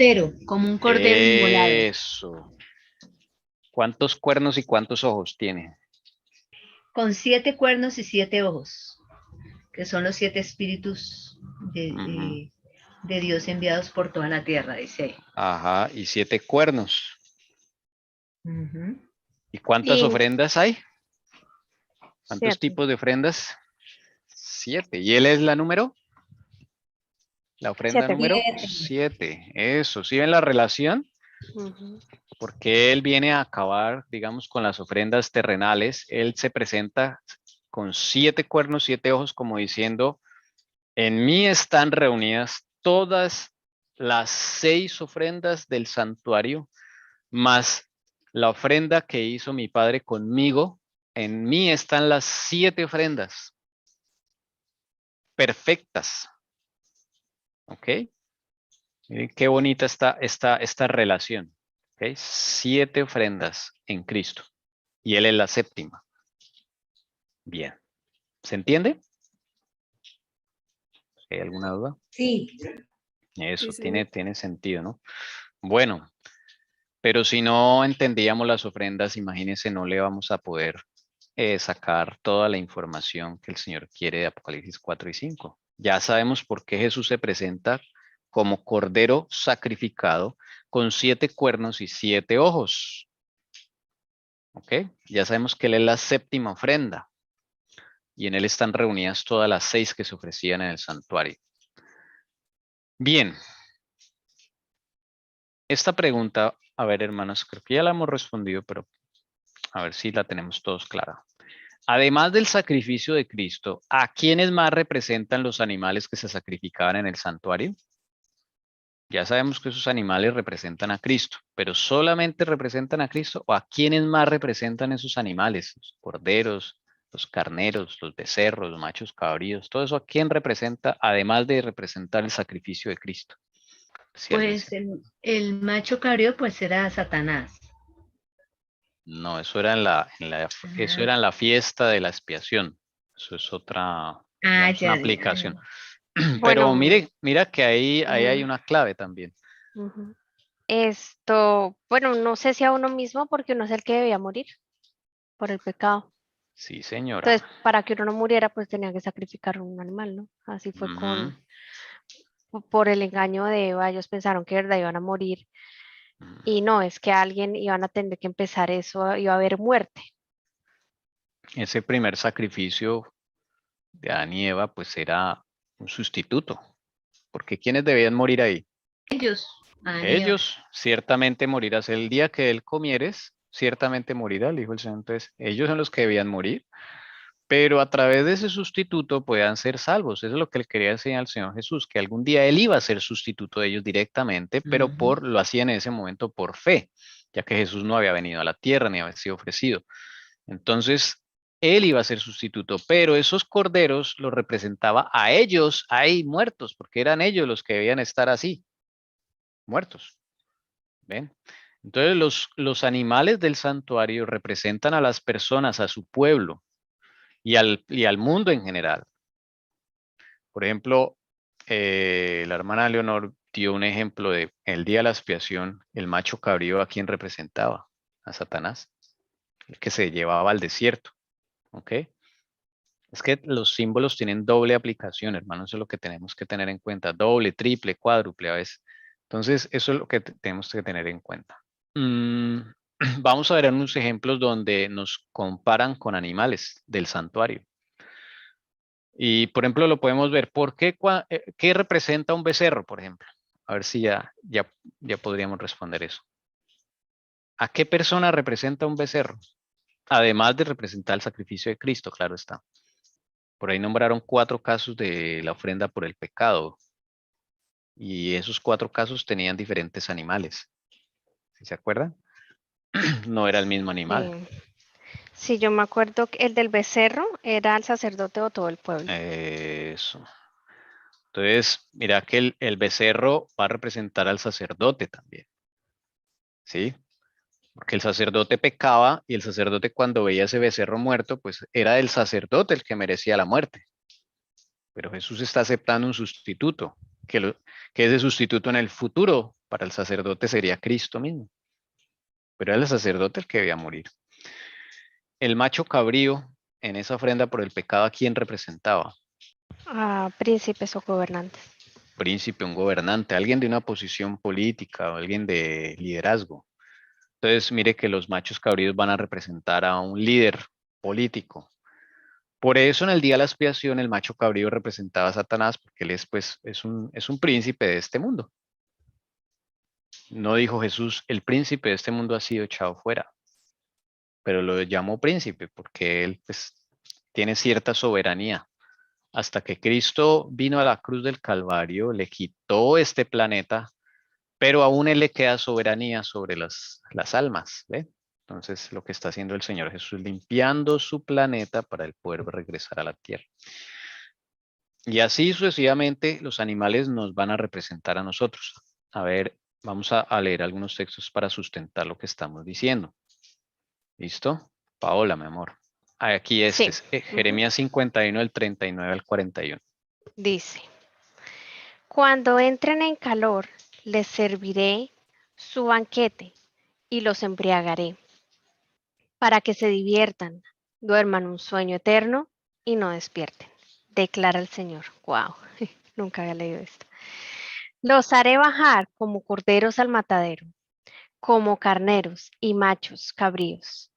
Speaker 4: Como un cordero inmolado.
Speaker 1: Eso. ¿Cuántos cuernos y cuántos ojos tiene?
Speaker 4: Con 7 cuernos y 7 ojos, que son los 7 espíritus de Dios enviados por toda la tierra, dice ahí.
Speaker 1: Ajá, y 7 cuernos.
Speaker 4: Ujú.
Speaker 1: ¿Y cuántas
Speaker 3: Y
Speaker 1: ofrendas hay? ¿Cuántos
Speaker 3: 7.
Speaker 1: tipos de ofrendas? 7. ¿Y él es la número? La ofrenda
Speaker 3: 7.
Speaker 1: número 7. Eso, ¿sí ven la relación? Porque él viene a acabar, digamos, con las ofrendas terrenales. Él se presenta con 7 cuernos, 7 ojos, como diciendo, en mí están reunidas todas las 6 ofrendas del santuario, más la ofrenda que hizo mi padre conmigo. En mí están las 7 ofrendas perfectas. ¿Ok? Miren qué bonita está esta relación. ¿Ok? 7 ofrendas en Cristo. Y Él es la séptima. Bien. ¿Se entiende? ¿Hay alguna duda?
Speaker 5: Sí.
Speaker 1: Eso
Speaker 2: Sí,
Speaker 1: tiene sentido, ¿no? Bueno, pero si no entendíamos las ofrendas, imagínense, no le vamos a poder sacar toda la información que el Señor quiere de Apocalipsis 4 y 5. Ya sabemos por qué Jesús se presenta como cordero sacrificado con 7 cuernos y 7 ojos. ¿Ok? Ya sabemos que Él es la séptima ofrenda y en Él están reunidas todas las 6 que se ofrecían en el santuario. Bien. Esta pregunta, a ver, hermanos, creo que ya la hemos respondido, pero a ver si la tenemos todos clara. Además del sacrificio de Cristo, ¿a quiénes más representan los animales que se sacrificaban en el santuario? Ya sabemos que esos animales representan a Cristo, pero ¿solamente representan a Cristo o a quiénes más representan esos animales? Los corderos, los carneros, los becerros, los machos cabríos, todo eso, ¿a quién representa, además de representar el sacrificio de Cristo?
Speaker 4: Pues el macho cabrío pues era Satanás.
Speaker 1: No, eso era eso era en la fiesta de la expiación. Eso es otra, digamos, una aplicación. Pero
Speaker 3: Bueno,
Speaker 1: mira que ahí hay una clave también.
Speaker 3: bueno, no sé si a uno mismo porque uno es el que debía morir por el pecado.
Speaker 1: Sí, señora.
Speaker 3: Entonces, para que uno no muriera, pues tenía que sacrificar un animal, ¿no? Así fue
Speaker 1: Ujú.
Speaker 3: por el engaño de Eva. Ellos pensaron que de verdad iban a morir Y no, es que alguien iban a tener que empezar eso, iba a haber muerte.
Speaker 1: Ese primer sacrificio de Adán y Eva, pues era un sustituto. Porque ¿quiénes debían morir ahí?
Speaker 4: Ellos, Adán y Eva.
Speaker 1: Ellos, ciertamente morirás. El día que él comieres, ciertamente morirá, le dijo el Señor. Entonces, ellos son los que debían morir, pero a través de ese sustituto puedan ser salvos. Eso es lo que le quería enseñar al Señor Jesús, que algún día él iba a ser sustituto de ellos directamente, pero lo hacía en ese momento por fe, ya que Jesús no había venido a la tierra ni había sido ofrecido. Entonces, él iba a ser sustituto, pero esos corderos los representaba a ellos ahí muertos, porque eran ellos los que debían estar así, muertos. ¿Ven? Entonces los animales del santuario representan a las personas, a su pueblo y al mundo en general. Por ejemplo, la hermana Leonor dio un ejemplo de el día de la expiación, el macho cabrío a quien representaba, a Satanás, el que se llevaba al desierto. ¿Ok? Es que los símbolos tienen doble aplicación, hermanos, eso es lo que tenemos que tener en cuenta, doble, triple, cuádruple a veces. Entonces, eso es lo que tenemos que tener en cuenta. Vamos a ver unos ejemplos donde nos comparan con animales del santuario. Y, por ejemplo, lo podemos ver. ¿Qué representa un becerro, por ejemplo? A ver si ya podríamos responder eso. ¿A qué persona representa un becerro? Además de representar el sacrificio de Cristo, claro está. Por ahí nombraron 4 casos de la ofrenda por el pecado. Y esos 4 casos tenían diferentes animales. ¿Sí se acuerdan? No era el mismo animal.
Speaker 3: Sí, yo me acuerdo que el del becerro era el sacerdote o todo el pueblo.
Speaker 1: Eso. Entonces, mira que el becerro va a representar al sacerdote también. ¿Sí? Porque el sacerdote pecaba y el sacerdote cuando veía ese becerro muerto, pues era el sacerdote el que merecía la muerte. Pero Jesús está aceptando un sustituto, que ese sustituto en el futuro para el sacerdote sería Cristo mismo. Pero era el sacerdote el que debía morir. El macho cabrío en esa ofrenda por el pecado, ¿a quién representaba?
Speaker 3: A príncipes o gobernantes.
Speaker 1: Príncipe, un gobernante, alguien de una posición política o alguien de liderazgo. Entonces, mire que los machos cabríos van a representar a un líder político. Por eso en el día de la expiación el macho cabrío representaba a Satanás, porque él es, pues, es un príncipe de este mundo. No dijo Jesús, el príncipe de este mundo ha sido echado fuera, pero lo llamó príncipe porque él, pues, tiene cierta soberanía. Hasta que Cristo vino a la cruz del Calvario, le quitó este planeta, pero aún él le queda soberanía sobre las almas, ¿ve? Entonces, lo que está haciendo el Señor Jesús, limpiando su planeta para el poder regresar a la tierra. Y así sucesivamente los animales nos van a representar a nosotros. A ver, vamos a leer algunos textos para sustentar lo que estamos diciendo. ¿Listo? Paola, mi amor. Aquí
Speaker 3: Sí.
Speaker 1: Jeremías 51, del 39 al 41.
Speaker 3: Dice, cuando entren en calor, les serviré su banquete y los embriagaré, para que se diviertan, duerman un sueño eterno y no despierten, declara el Señor. Wow, nunca había leído esto. Los haré bajar como corderos al matadero, como carneros y machos cabríos.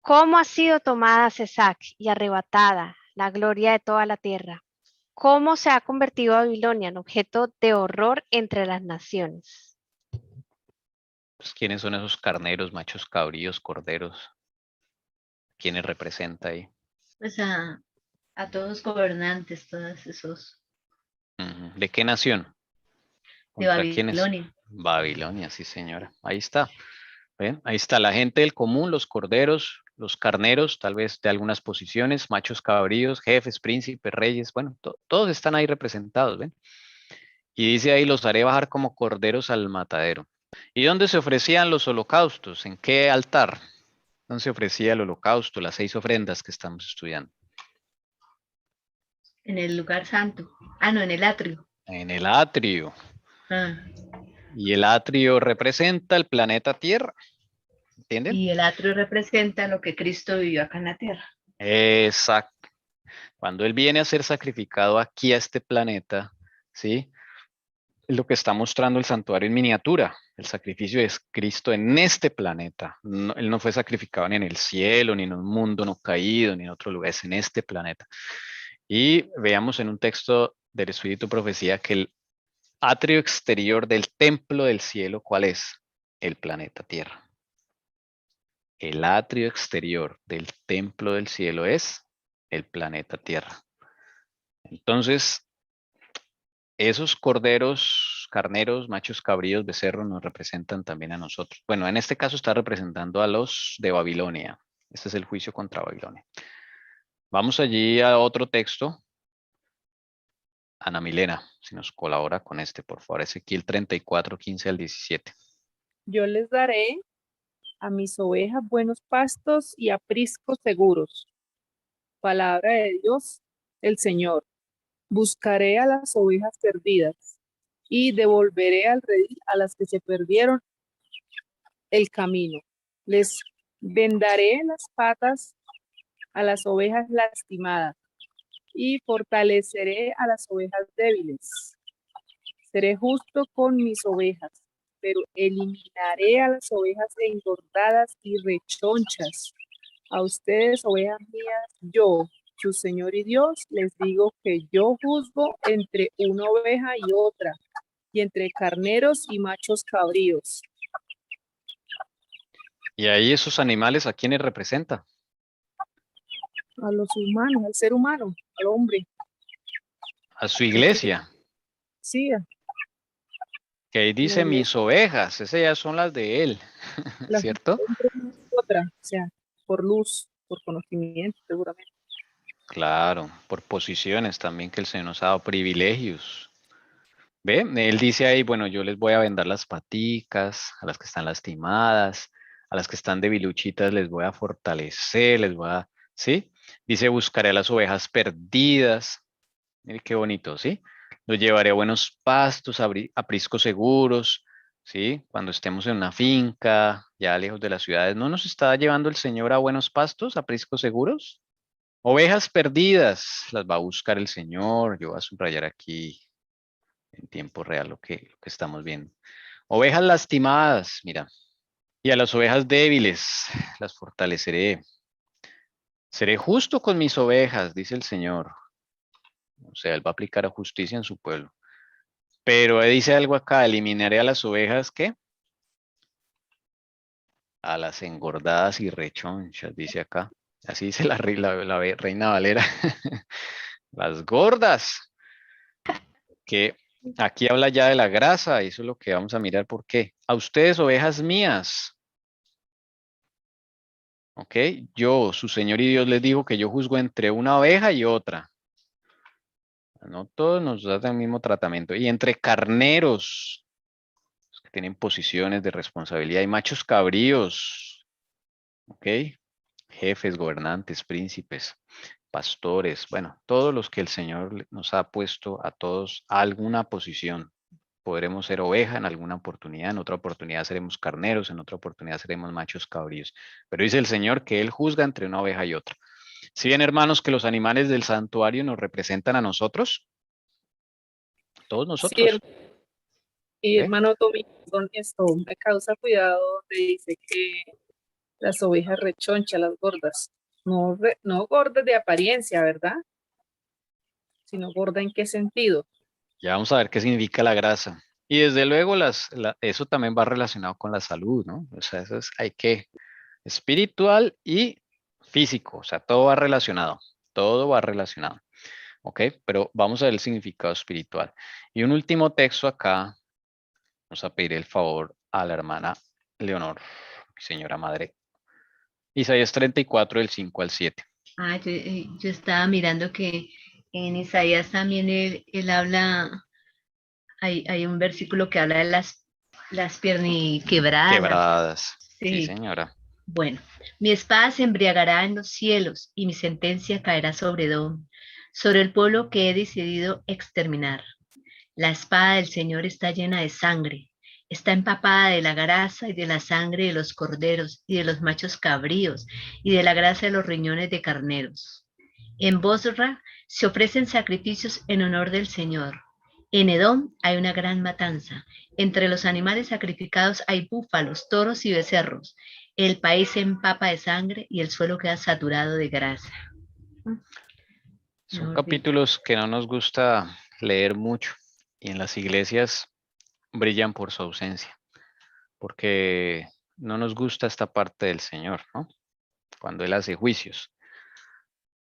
Speaker 3: ¿Cómo ha sido tomada Cesac y arrebatada la gloria de toda la tierra? ¿Cómo se ha convertido Babilonia en objeto de horror entre las naciones?
Speaker 1: Pues, ¿quiénes son esos carneros, machos cabríos, corderos? ¿Quiénes representa ahí?
Speaker 4: Pues a todos los gobernantes, todos esos
Speaker 1: ¿De qué nación?
Speaker 4: de
Speaker 1: ¿Contra quiénes?
Speaker 4: Babilonia.
Speaker 1: Babilonia, sí, señora. Ahí está. ¿Ven? Ahí está la gente del común, los corderos, los carneros, tal vez de algunas posiciones, machos cabríos, jefes, príncipes, reyes, bueno, todos están ahí representados, ¿ven? Y dice ahí, los haré bajar como corderos al matadero. ¿Y dónde se ofrecían los holocaustos? ¿En qué altar? ¿Dónde se ofrecía el holocausto, las 6 ofrendas que estamos estudiando?
Speaker 4: En el lugar santo. Ah, no, en el atrio.
Speaker 1: En el atrio.
Speaker 4: Ah.
Speaker 1: Y el atrio representa el planeta Tierra. ¿Entienden?
Speaker 4: Y el atrio representa lo que Cristo vivió acá en la tierra.
Speaker 1: Exacto. Cuando Él viene a ser sacrificado aquí a este planeta, ¿sí? Es lo que está mostrando el santuario en miniatura. El sacrificio es Cristo en este planeta. Él no fue sacrificado ni en el cielo, ni en un mundo no caído, ni en otro lugar, es en este planeta. Y veamos en un texto del Espíritu Profecía que el atrio exterior del templo del cielo, ¿cuál es? El planeta Tierra. El atrio exterior del templo del cielo es el planeta Tierra. Entonces, esos corderos, carneros, machos cabríos, becerros nos representan también a nosotros. Bueno, en este caso está representando a los de Babilonia. Este es el juicio contra Babilonia. Vamos allí a otro texto. Ana Milena, si nos colabora con este, por favor. Ezequiel 34, 15 al 17.
Speaker 2: Yo les daré a mis ovejas buenos pastos y apriscos seguros. Palabra de Dios, el Señor. Buscaré a las ovejas perdidas y devolveré al redil a las que se perdieron el camino. Les vendaré las patas a las ovejas lastimadas y fortaleceré a las ovejas débiles. Seré justo con mis ovejas, pero eliminaré a las ovejas engordadas y rechonchas. A ustedes, ovejas mías, yo, su Señor y Dios, les digo que yo juzgo entre una oveja y otra, y entre carneros y machos cabríos.
Speaker 1: Y ahí esos animales, ¿a quiénes representa?
Speaker 2: A los humanos, al ser humano, al hombre.
Speaker 1: A su iglesia.
Speaker 2: Sí,
Speaker 1: Que ahí dice
Speaker 2: la
Speaker 1: mis ovejas, esas ya son las de él,
Speaker 2: la
Speaker 1: ¿cierto?
Speaker 2: otra, o sea, por luz, por conocimiento, seguramente.
Speaker 1: Claro, por posiciones también que el Señor nos ha dado privilegios. ¿Ve? Él dice ahí, bueno, yo les voy a vendar las paticas, a las que están lastimadas, a las que están debiluchitas les voy a fortalecer, les voy a, ¿sí? Dice, buscaré a las ovejas perdidas. Mire qué bonito, ¿sí? Los llevaré a buenos pastos, a apriscos seguros, ¿sí? Cuando estemos en una finca, ya lejos de las ciudades, ¿no nos está llevando el Señor a buenos pastos, a apriscos seguros? Ovejas perdidas, las va a buscar el Señor. Yo voy a subrayar aquí en tiempo real lo que estamos viendo. Ovejas lastimadas, mira. Y a las ovejas débiles las fortaleceré. Seré justo con mis ovejas, dice el Señor. O sea, Él va a aplicar justicia en su pueblo. Pero dice algo acá, eliminaré a las ovejas, ¿qué? A las engordadas y rechonchas, dice acá. Así dice la Reina Valera. Las gordas, que aquí habla ya de la grasa, y eso es lo que vamos a mirar por qué. A ustedes, ovejas mías, ¿ok? Yo, su Señor y Dios les dijo que yo juzgo entre una oveja y otra. No todos nos dan el mismo tratamiento. Y entre carneros, los que tienen posiciones de responsabilidad, y machos cabríos, ¿ok? Jefes, gobernantes, príncipes, pastores, bueno, todos los que el Señor nos ha puesto a todos a alguna posición. Podremos ser oveja en alguna oportunidad, en otra oportunidad seremos carneros, en otra oportunidad seremos machos cabríos. Pero dice el Señor que Él juzga entre una oveja y otra. Si bien, hermanos, que los animales del santuario nos representan a nosotros, todos
Speaker 2: Sí,
Speaker 1: nosotros.
Speaker 2: y
Speaker 1: ¿Ve?
Speaker 2: hermano Tommy, con esto me causa cuidado donde dice que las ovejas rechonchas, las gordas, no, no gordas de apariencia, ¿verdad? Sino gorda en qué sentido.
Speaker 1: Ya vamos a ver qué significa la grasa. Y desde luego eso también va relacionado con la salud, ¿no? O sea, eso es, hay que, espiritual y físico, o sea, todo va relacionado, todo va relacionado. ¿Ok? Pero vamos a ver el significado espiritual. Y un último texto acá, vamos a pedir el favor a la hermana Leonor, mi señora madre. Isaías 34, del 5 al 7.
Speaker 4: Yo estaba mirando que en Isaías también él habla, hay un versículo que habla de las pierniquebradas.
Speaker 1: Quebradas. Sí,
Speaker 4: Sí,
Speaker 1: señora.
Speaker 4: bueno, mi espada se embriagará en los cielos y mi sentencia caerá sobre Edom, sobre el pueblo que he decidido exterminar. La espada del Señor está llena de sangre, está empapada de la grasa y de la sangre de los corderos y de los machos cabríos y de la grasa de los riñones de carneros. En Bosra se ofrecen sacrificios en honor del Señor. En Edom hay una gran matanza. Entre los animales sacrificados hay búfalos, toros y becerros. El país se empapa de sangre y el suelo queda saturado de grasa.
Speaker 1: Son
Speaker 4: Mejor dicho.
Speaker 1: capítulos que no nos gusta leer mucho y en las iglesias brillan por su ausencia, porque no nos gusta esta parte del Señor, ¿no? Cuando Él hace juicios.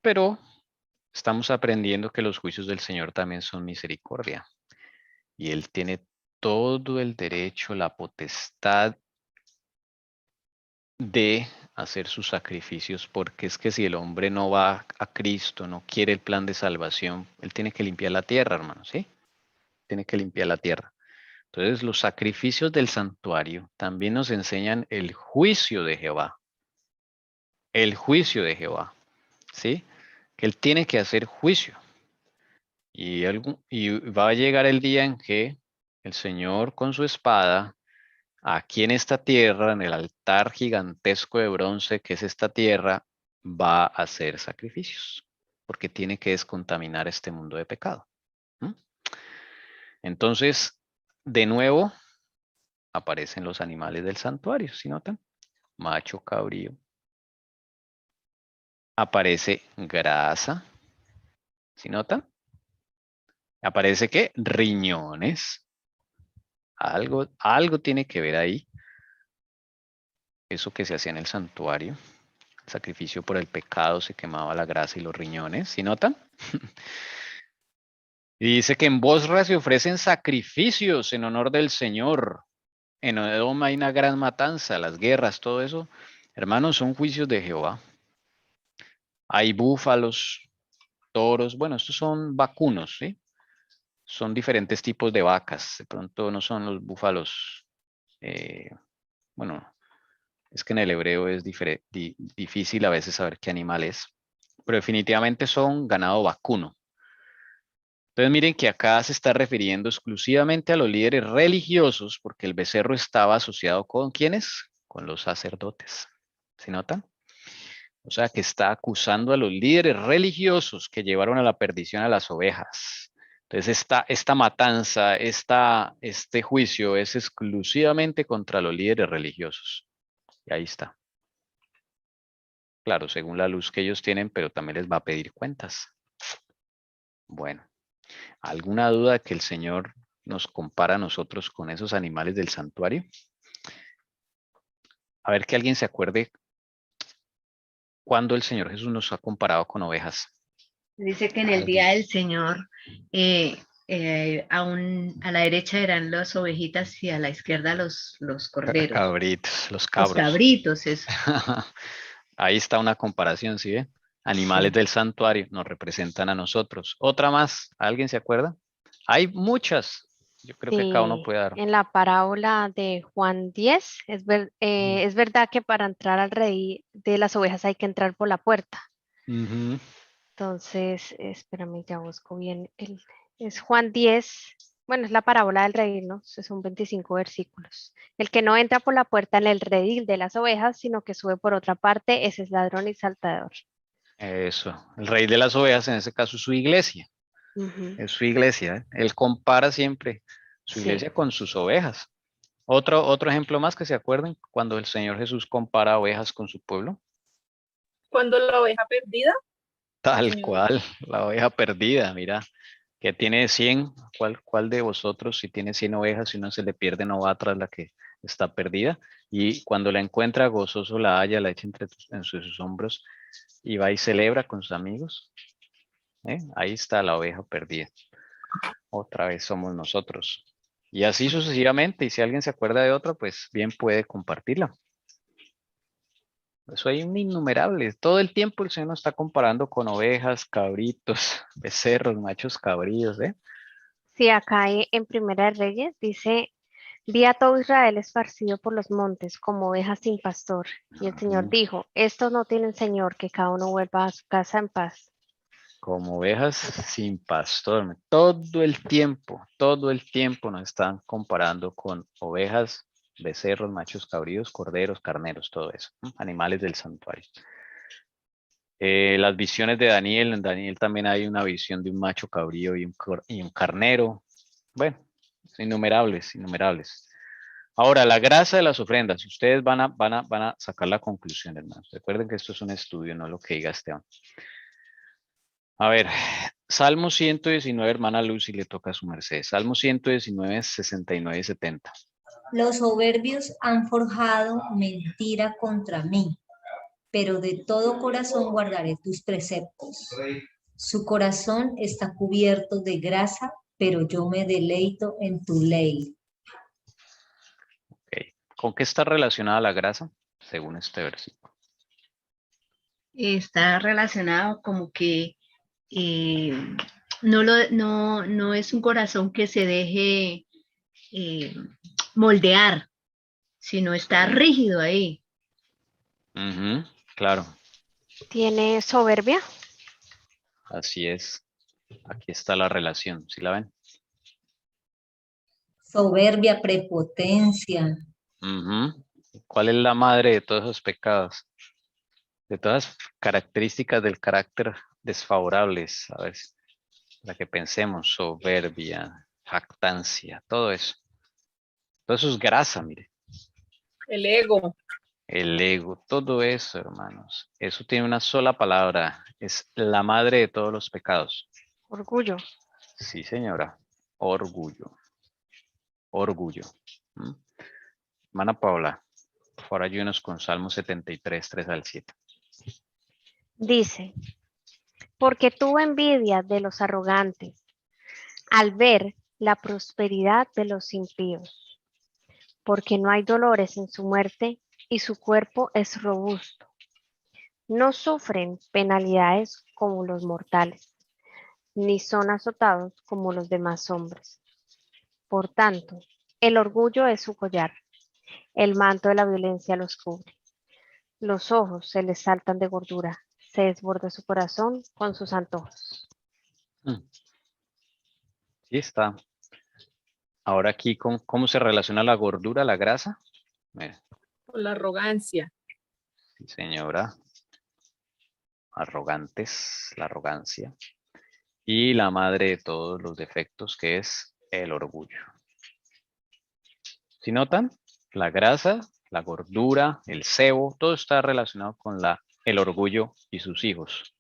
Speaker 1: Pero estamos aprendiendo que los juicios del Señor también son misericordia y Él tiene todo el derecho, la potestad de hacer sus sacrificios, porque es que si el hombre no va a Cristo, no quiere el plan de salvación, Él tiene que limpiar la tierra, hermano, ¿sí? Tiene que limpiar la tierra. Entonces, los sacrificios del santuario también nos enseñan el juicio de Jehová. El juicio de Jehová, ¿sí? Que Él tiene que hacer juicio. Y va a llegar el día en que el Señor con su espada, aquí en esta tierra, en el altar gigantesco de bronce que es esta tierra, va a hacer sacrificios, porque tiene que descontaminar este mundo de pecado. Entonces, de nuevo, aparecen los animales del santuario, ¿sí notan? Macho, cabrío. Aparece grasa, ¿sí notan? Aparece ¿qué? Riñones. Algo tiene que ver ahí. Eso que se hacía en el santuario. El sacrificio por el pecado, se quemaba la grasa y los riñones, ¿sí notan? Y dice que en Bosra se ofrecen sacrificios en honor del Señor. En Edom hay una gran matanza, las guerras, todo eso. Hermanos, son juicios de Jehová. Hay búfalos, toros. Bueno, estos son vacunos, ¿sí? Son diferentes tipos de vacas. De pronto no son los búfalos. Bueno, es que en el hebreo es difícil a veces saber qué animal es. Pero definitivamente son ganado vacuno. Entonces miren que acá se está refiriendo exclusivamente a los líderes religiosos, porque el becerro estaba asociado con ¿quiénes? Con los sacerdotes. ¿Sí notan? O sea que está acusando a los líderes religiosos que llevaron a la perdición a las ovejas. Entonces esta matanza, este juicio es exclusivamente contra los líderes religiosos. Y ahí está. Claro, según la luz que ellos tienen, pero también les va a pedir cuentas. Bueno. ¿Alguna duda que el Señor nos compara a nosotros con esos animales del santuario? A ver que alguien se acuerde cuando el Señor Jesús nos ha comparado con ovejas.
Speaker 4: Dice que en el día del Señor, a la derecha eran las ovejitas y a la izquierda los corderos.
Speaker 1: Cabritos, los cabros.
Speaker 4: Los cabritos, eso.
Speaker 1: Ahí está una comparación, ¿sí ve? Animales del santuario nos representan a nosotros. Otra más, ¿alguien se acuerda? Hay muchas. Yo creo que cada uno puede dar.
Speaker 3: En la parábola de Juan 10, es verdad que para entrar al rey de las ovejas hay que entrar por la puerta. Entonces, espérame, ya busco bien. Es Juan 10, bueno, es la parábola del redil, ¿no? Son 25 versículos. El que no entra por la puerta en el redil de las ovejas, sino que sube por otra parte, ese es ladrón y saltador.
Speaker 1: Eso, el rey de las ovejas en ese caso es su iglesia. Es su iglesia. ¿Eh? Él compara siempre su iglesia con sus ovejas. Otro ejemplo más que se acuerden, cuando el Señor Jesús compara ovejas con su pueblo.
Speaker 2: Cuando la oveja perdida.
Speaker 1: Tal cual, la oveja perdida, mira, que tiene 100, ¿cuál de vosotros si tiene 100 ovejas, si uno se le pierde no va tras la que está perdida? Y cuando la encuentra gozoso la halla, la echa en sus hombros y va y celebra con sus amigos. Ahí está la oveja perdida. Otra vez somos nosotros. Y así sucesivamente, y si alguien se acuerda de otra, pues bien puede compartirla. Eso hay un innumerable. Todo el tiempo el Señor nos está comparando con ovejas, cabritos, becerros, machos cabríos, ¿eh?
Speaker 3: Sí, acá en Primera de Reyes dice, vi a todo Israel esparcido por los montes como ovejas sin pastor. Y el Señor dijo, estos no tienen Señor, que cada uno vuelva a su casa en paz.
Speaker 1: Como ovejas sin pastor. Todo el tiempo nos están comparando con ovejas, becerros, machos cabríos, corderos, carneros, todo eso. Animales del santuario. Las visiones de Daniel, en Daniel también hay una visión de un macho cabrío y un carnero. Bueno, innumerables, innumerables. Ahora, la grasa de las ofrendas. Ustedes van a sacar la conclusión, hermanos. Recuerden que esto es un estudio, no lo que diga Esteban. A ver, Salmo 119, hermana Lucy, le toca a su merced. Salmo 119, 69 y 70.
Speaker 5: Los soberbios han forjado mentira contra mí, pero de todo corazón guardaré tus preceptos. Su corazón está cubierto de grasa, pero yo me deleito en tu ley.
Speaker 1: Okay. ¿Con qué está relacionada la grasa? Según este versículo.
Speaker 4: Está relacionado como que no es un corazón que se deje moldear, sino está rígido ahí.
Speaker 1: Claro.
Speaker 3: ¿Tiene soberbia?
Speaker 1: Así es. Aquí está la relación. ¿Sí la ven?
Speaker 5: Soberbia, prepotencia.
Speaker 1: ¿Cuál es la madre de todos esos pecados? De todas las características del carácter desfavorables. A ver, la que pensemos, soberbia, jactancia, todo eso. Todo eso es grasa, mire.
Speaker 2: El ego.
Speaker 1: El ego, todo eso, hermanos. Eso tiene una sola palabra. Es la madre de todos los pecados.
Speaker 3: Orgullo.
Speaker 1: Sí, señora. Orgullo. Orgullo. Hermana Paula, por favor, ayúdenos con Salmo 73, 3 al 7.
Speaker 3: Dice, porque tuvo envidia de los arrogantes al ver la prosperidad de los impíos, porque no hay dolores en su muerte y su cuerpo es robusto. No sufren penalidades como los mortales, ni son azotados como los demás hombres. Por tanto, el orgullo es su collar, el manto de la violencia los cubre. Los ojos se les saltan de gordura, se desborda su corazón con sus antojos.
Speaker 1: Sí está. Ahora aquí, ¿cómo se relaciona la gordura a la grasa? Mira.
Speaker 2: Con la arrogancia.
Speaker 1: Sí, señora. Arrogantes, la arrogancia. Y la madre de todos los defectos, que es el orgullo. ¿Sí notan? La grasa, la gordura, el sebo, todo está relacionado con el orgullo y sus hijos.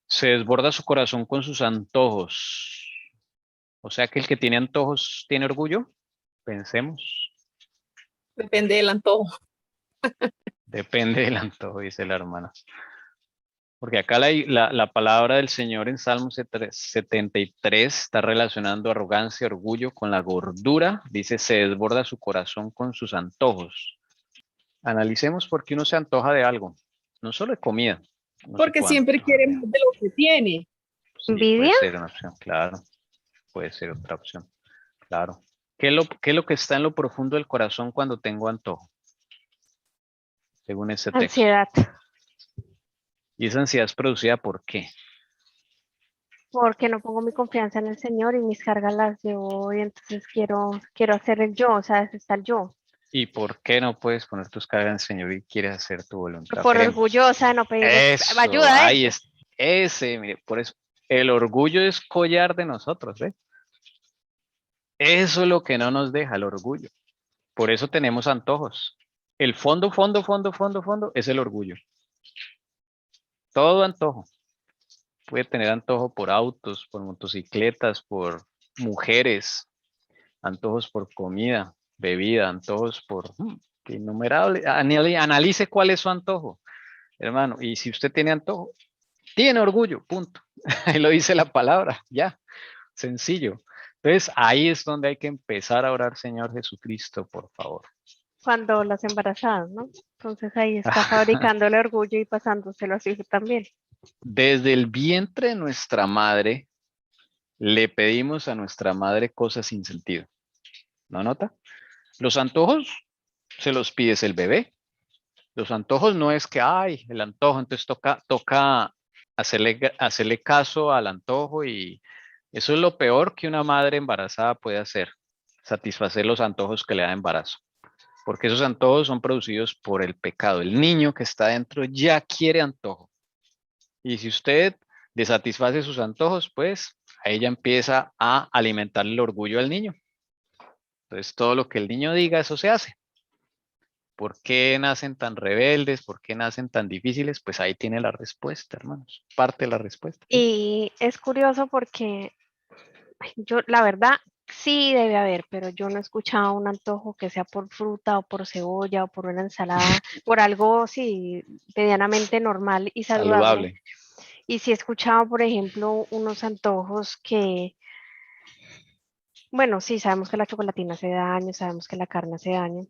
Speaker 1: Se desborda su corazón con sus antojos. O sea que el que tiene antojos tiene orgullo. Pensemos.
Speaker 2: Depende del antojo.
Speaker 1: Depende del antojo, dice la hermana. Porque acá la palabra del Señor en Salmo 73 está relacionando arrogancia, orgullo con la gordura. Dice, se desborda su corazón con sus antojos. Analicemos por qué uno se antoja de algo. No solo de comida.
Speaker 2: Porque siempre quiere más de lo que tiene.
Speaker 1: Sí,
Speaker 3: ¿Envidia?
Speaker 1: puede ser una opción, claro. Puede ser otra opción, claro. ¿Qué es lo que está en lo profundo del corazón cuando tengo antojo? Según ese texto.
Speaker 3: Ansiedad.
Speaker 1: ¿Y esa ansiedad es producida por qué?
Speaker 3: Porque no pongo mi confianza en el Señor y mis cargas las llevo y entonces quiero hacer el yo, o sea, es estar yo.
Speaker 1: ¿Y por qué no puedes poner tus cargas en el Señor y quieres hacer tu voluntad?
Speaker 3: Por
Speaker 1: Queremos.
Speaker 3: orgullosa, no pedir
Speaker 1: Eso,
Speaker 3: ayuda.
Speaker 1: ahí es. Ese, mire, por eso. El orgullo es collar de nosotros, ¿ve? Eso es lo que no nos deja, el orgullo. Por eso tenemos antojos. El fondo es el orgullo. Todo antojo. Puede tener antojo por autos, por motocicletas, por mujeres, antojos por comida, bebida, antojos por innumerables. Analice cuál es su antojo, hermano. Y si usted tiene antojo, tiene orgullo, punto. Ahí lo dice la palabra, ya, sencillo. Entonces ahí es donde hay que empezar a orar, Señor Jesucristo, por favor.
Speaker 3: Cuando las embarazadas, ¿no? Entonces ahí está fabricando el orgullo y pasándoselo a su hijo también.
Speaker 1: Desde el vientre de nuestra madre, le pedimos a nuestra madre cosas sin sentido. ¿No nota? Los antojos se los pides el bebé. Los antojos no es que, ay, el antojo, entonces toca hacerle caso al antojo y eso es lo peor que una madre embarazada puede hacer, satisfacer los antojos que le da embarazo. Porque esos antojos son producidos por el pecado. El niño que está dentro ya quiere antojo. Y si usted desatisface sus antojos, pues Ahí ella empieza a alimentar el orgullo al niño. Entonces todo lo que el niño diga, eso se hace. ¿Por qué nacen tan rebeldes? ¿Por qué nacen tan difíciles? Pues ahí tiene la respuesta, hermanos. Parte de la respuesta.
Speaker 3: Y es curioso porque yo, la verdad, sí debe haber, pero yo no he escuchado un antojo que sea por fruta o por cebolla o por una ensalada, por algo, sí, medianamente normal y saludable.
Speaker 1: Saludable.
Speaker 3: Y sí he escuchado, por ejemplo, unos antojos que, bueno, sí, sabemos que la chocolatina hace daño, sabemos que la carne hace daño,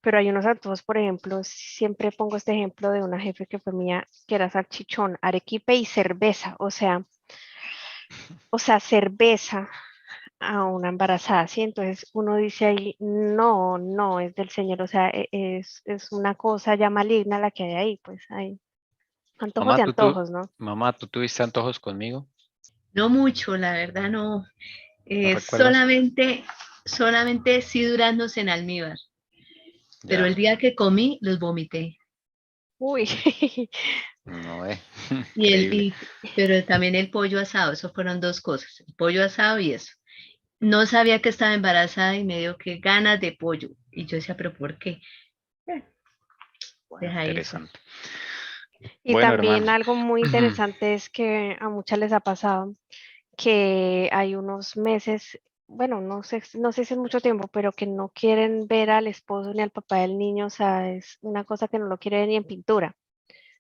Speaker 3: pero hay unos antojos, por ejemplo, siempre pongo este ejemplo de una jefe que fue mía, que era salchichón, arequipe y cerveza, o sea, cerveza a una embarazada, ¿sí? Entonces uno dice ahí, no, no, es del Señor, o sea, es una cosa ya maligna la que hay ahí, pues hay antojos
Speaker 1: Mamá,
Speaker 3: de antojos, ¿no?
Speaker 1: ¿tú tuviste antojos conmigo?
Speaker 4: No mucho, la verdad no.
Speaker 1: ¿No recuerdas?
Speaker 4: Solamente sí duraznos en almíbar. Pero
Speaker 1: Ya,
Speaker 4: el día que comí, los vomité.
Speaker 3: Uy,
Speaker 1: no
Speaker 4: Y
Speaker 1: increíble.
Speaker 4: pero también el pollo asado, eso fueron dos cosas, el pollo asado y eso. No sabía que estaba embarazada y me dio que ganas de pollo. Y yo decía, pero ¿por qué? Eh,
Speaker 1: Bueno,
Speaker 4: Deja eso.
Speaker 1: interesante.
Speaker 3: y
Speaker 1: Bueno, hermano.
Speaker 3: también algo muy interesante es que a muchas les ha pasado que hay unos meses, bueno, no sé si es mucho tiempo, pero que no quieren ver al esposo ni al papá del niño, o sea, es una cosa que no lo quiere ver ni en pintura.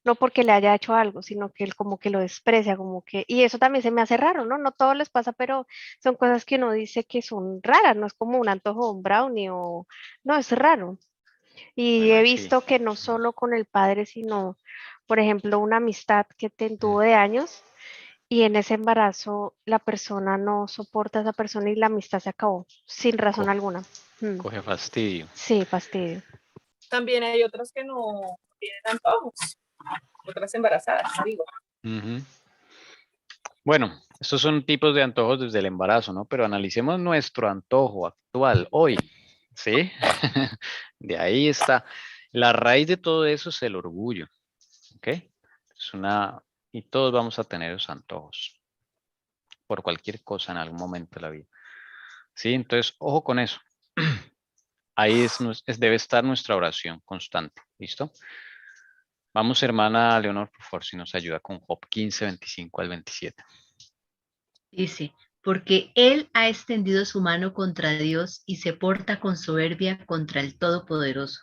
Speaker 3: No porque le haya hecho algo, sino que él como que lo desprecia, como que, y eso también se me hace raro, ¿no? No todo les pasa, pero son cosas que uno dice que son raras, no es como un antojo de un brownie o, no, es raro. Y
Speaker 1: Bueno,
Speaker 3: he
Speaker 1: ahí sí.
Speaker 3: visto que no solo con el padre, sino, por ejemplo, una amistad que tuvo de años y en ese embarazo la persona no soporta a esa persona y la amistad se acabó sin razón
Speaker 1: co-
Speaker 3: alguna. Mm,
Speaker 1: Coge fastidio.
Speaker 3: sí, fastidio.
Speaker 2: También hay otras que no tienen antojos, otras embarazadas, digo.
Speaker 1: Ujú. Bueno, estos son tipos de antojos desde el embarazo, ¿no? Pero analicemos nuestro antojo actual, hoy, ¿sí? De ahí está. La raíz de todo eso es el orgullo, ¿ok? Y todos vamos a tener esos antojos por cualquier cosa en algún momento de la vida. ¿Sí? Entonces, ojo con eso. Ahí debe estar nuestra oración constante, ¿listo? Vamos, hermana Leonor, por favor, si nos ayuda con Job 15, 25 al 27.
Speaker 4: Dice, porque él ha extendido su mano contra Dios y se porta con soberbia contra el Todopoderoso.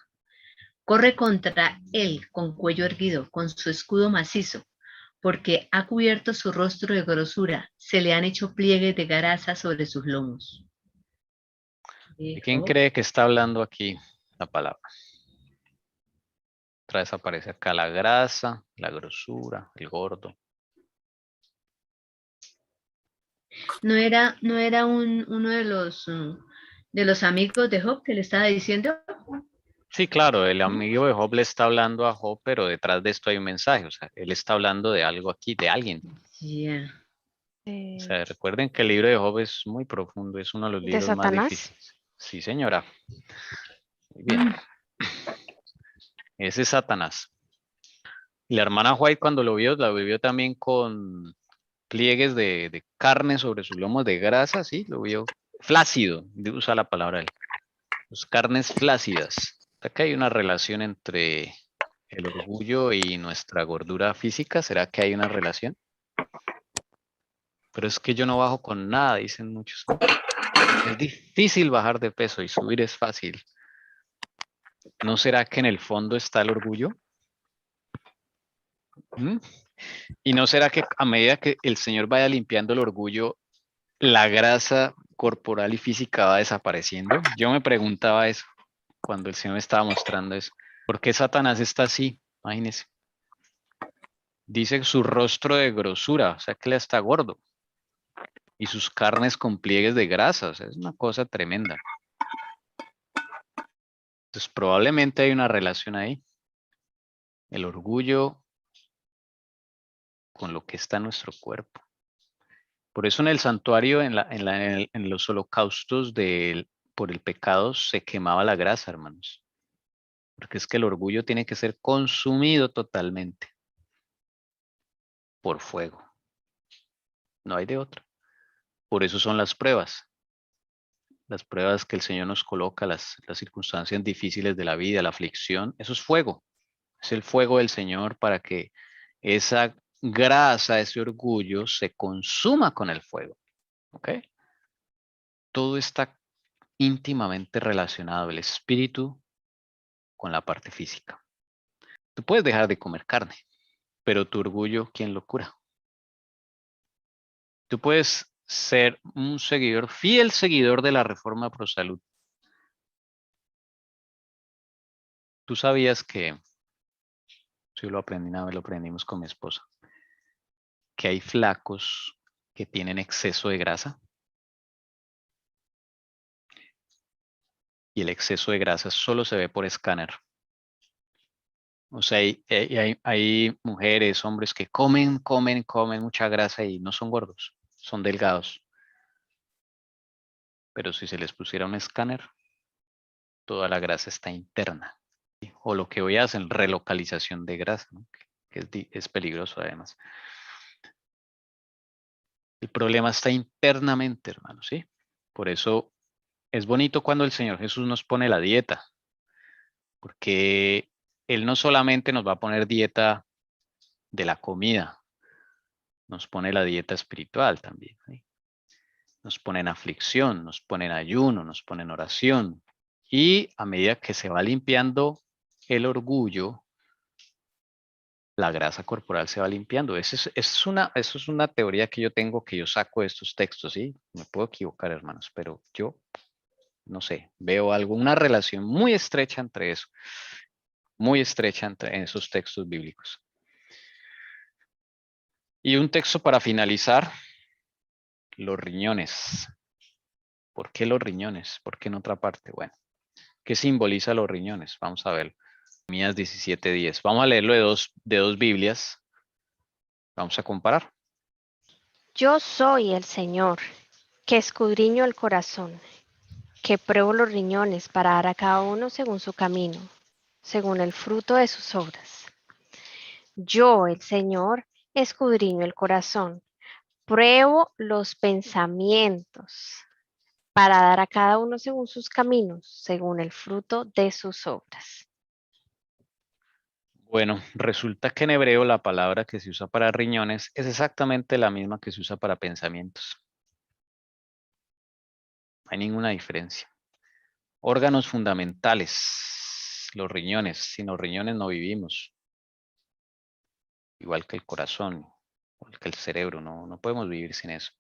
Speaker 4: Corre contra él con cuello erguido, con su escudo macizo, porque ha cubierto su rostro de grosura, se le han hecho pliegues de grasa sobre sus lomos.
Speaker 1: ¿De quién cree que está hablando aquí la palabra? Otra vez aparece acá la grasa, la grosura, el gordo.
Speaker 4: No era uno de los amigos de Job que le estaba diciendo.
Speaker 1: Sí, claro, el amigo de Job le está hablando a Job, pero detrás de esto hay un mensaje. O sea, él está hablando de algo aquí, de alguien.
Speaker 4: Yeah.
Speaker 1: O sea, recuerden que el libro de Job es muy profundo, es uno de los
Speaker 3: ¿De
Speaker 1: libros más
Speaker 3: Satanás?
Speaker 1: difíciles. Sí, señora. Muy bien. Ese es Satanás. Y la hermana White cuando lo vio, la vio también con pliegues de carne sobre sus lomos de grasa, sí, lo vio flácido, usa la palabra él. Pues carnes flácidas. Acá hay una relación entre el orgullo y nuestra gordura física. ¿Será que hay una relación? Pero es que yo no bajo con nada, dicen muchos. Es difícil bajar de peso y subir es fácil. ¿No será que en el fondo está el orgullo? ¿Mm? ¿Y no será que a medida que el Señor vaya limpiando el orgullo, la grasa corporal y física va desapareciendo? Yo me preguntaba eso cuando el Señor me estaba mostrando eso. ¿Por qué Satanás está así? Imagínense. Dice su rostro de grosura, o sea que él está gordo. Y sus carnes con pliegues de grasa, o sea, es una cosa tremenda. Entonces probablemente hay una relación ahí. El orgullo con lo que está en nuestro cuerpo. Por eso en el santuario, en los holocaustos por el pecado, se quemaba la grasa, hermanos. Porque es que el orgullo tiene que ser consumido totalmente por fuego. No hay de otra. Por eso son las pruebas que el Señor nos coloca, las circunstancias difíciles de la vida, la aflicción, eso es fuego. Es el fuego del Señor para que esa grasa, ese orgullo se consuma con el fuego. ¿Ok? Todo está íntimamente relacionado, el espíritu con la parte física. Tú puedes dejar de comer carne, pero tu orgullo, ¿quién lo cura? Tú puedes ser un seguidor, fiel seguidor de la Reforma Pro Salud. Tú sabías que, si lo aprendí una vez, lo aprendimos con mi esposa, que hay flacos que tienen exceso de grasa. Y el exceso de grasa solo se ve por escáner. O sea, hay mujeres, hombres que comen mucha grasa y no son gordos, son delgados. Pero si se les pusiera un escáner, toda la grasa está interna. O lo que hoy hacen, relocalización de grasa, ¿no? Que es peligroso además. El problema está internamente, hermanos, ¿sí? Por eso es bonito cuando el Señor Jesús nos pone la dieta, porque Él no solamente nos va a poner dieta de la comida, nos pone la dieta espiritual también, ¿sí? Nos pone en aflicción, nos pone en ayuno, nos pone en oración. Y a medida que se va limpiando el orgullo, la grasa corporal se va limpiando. Eso es una teoría que yo tengo, que yo saco de estos textos, ¿sí? Me puedo equivocar, hermanos, pero yo, no sé, veo alguna relación muy estrecha entre eso, muy estrecha entre esos textos bíblicos. Y un texto para finalizar, los riñones. ¿Por qué los riñones? ¿Por qué en otra parte? Bueno, ¿qué simboliza los riñones? Vamos a ver. Mías 17:10. Vamos a leerlo de dos Biblias. Vamos a comparar.
Speaker 3: Yo soy el Señor, que escudriño el corazón, que pruebo los riñones para dar a cada uno según su camino, según el fruto de sus obras. Yo, el Señor, escudriño el corazón, pruebo los pensamientos para dar a cada uno según sus caminos, según el fruto de sus obras.
Speaker 1: Bueno, resulta que en hebreo la palabra que se usa para riñones es exactamente la misma que se usa para pensamientos. No hay ninguna diferencia. Órganos fundamentales, los riñones. Sin los riñones no vivimos. Igual que el corazón, igual que el cerebro, no podemos vivir sin eso.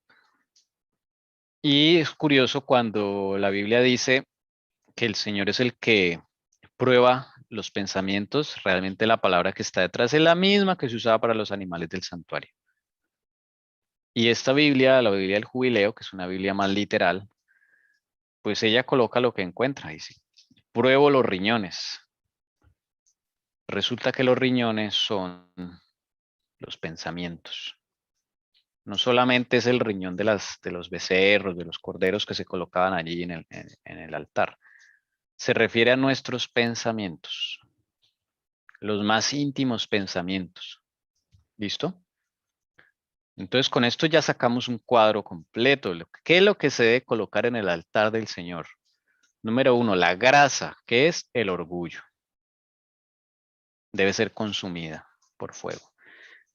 Speaker 1: Y es curioso cuando la Biblia dice que el Señor es el que prueba los pensamientos, realmente la palabra que está detrás es la misma que se usaba para los animales del santuario. Y esta Biblia, la Biblia del Jubileo, que es una Biblia más literal, pues ella coloca lo que encuentra, dice, pruebo los riñones. Resulta que los riñones son los pensamientos. No solamente es el riñón de los becerros, de los corderos que se colocaban allí en el altar. Se refiere a nuestros pensamientos, los más íntimos pensamientos. ¿Listo? Entonces con esto ya sacamos un cuadro completo. ¿Qué es lo que se debe colocar en el altar del Señor? Número 1, la grasa, que es el orgullo. Debe ser consumida por fuego.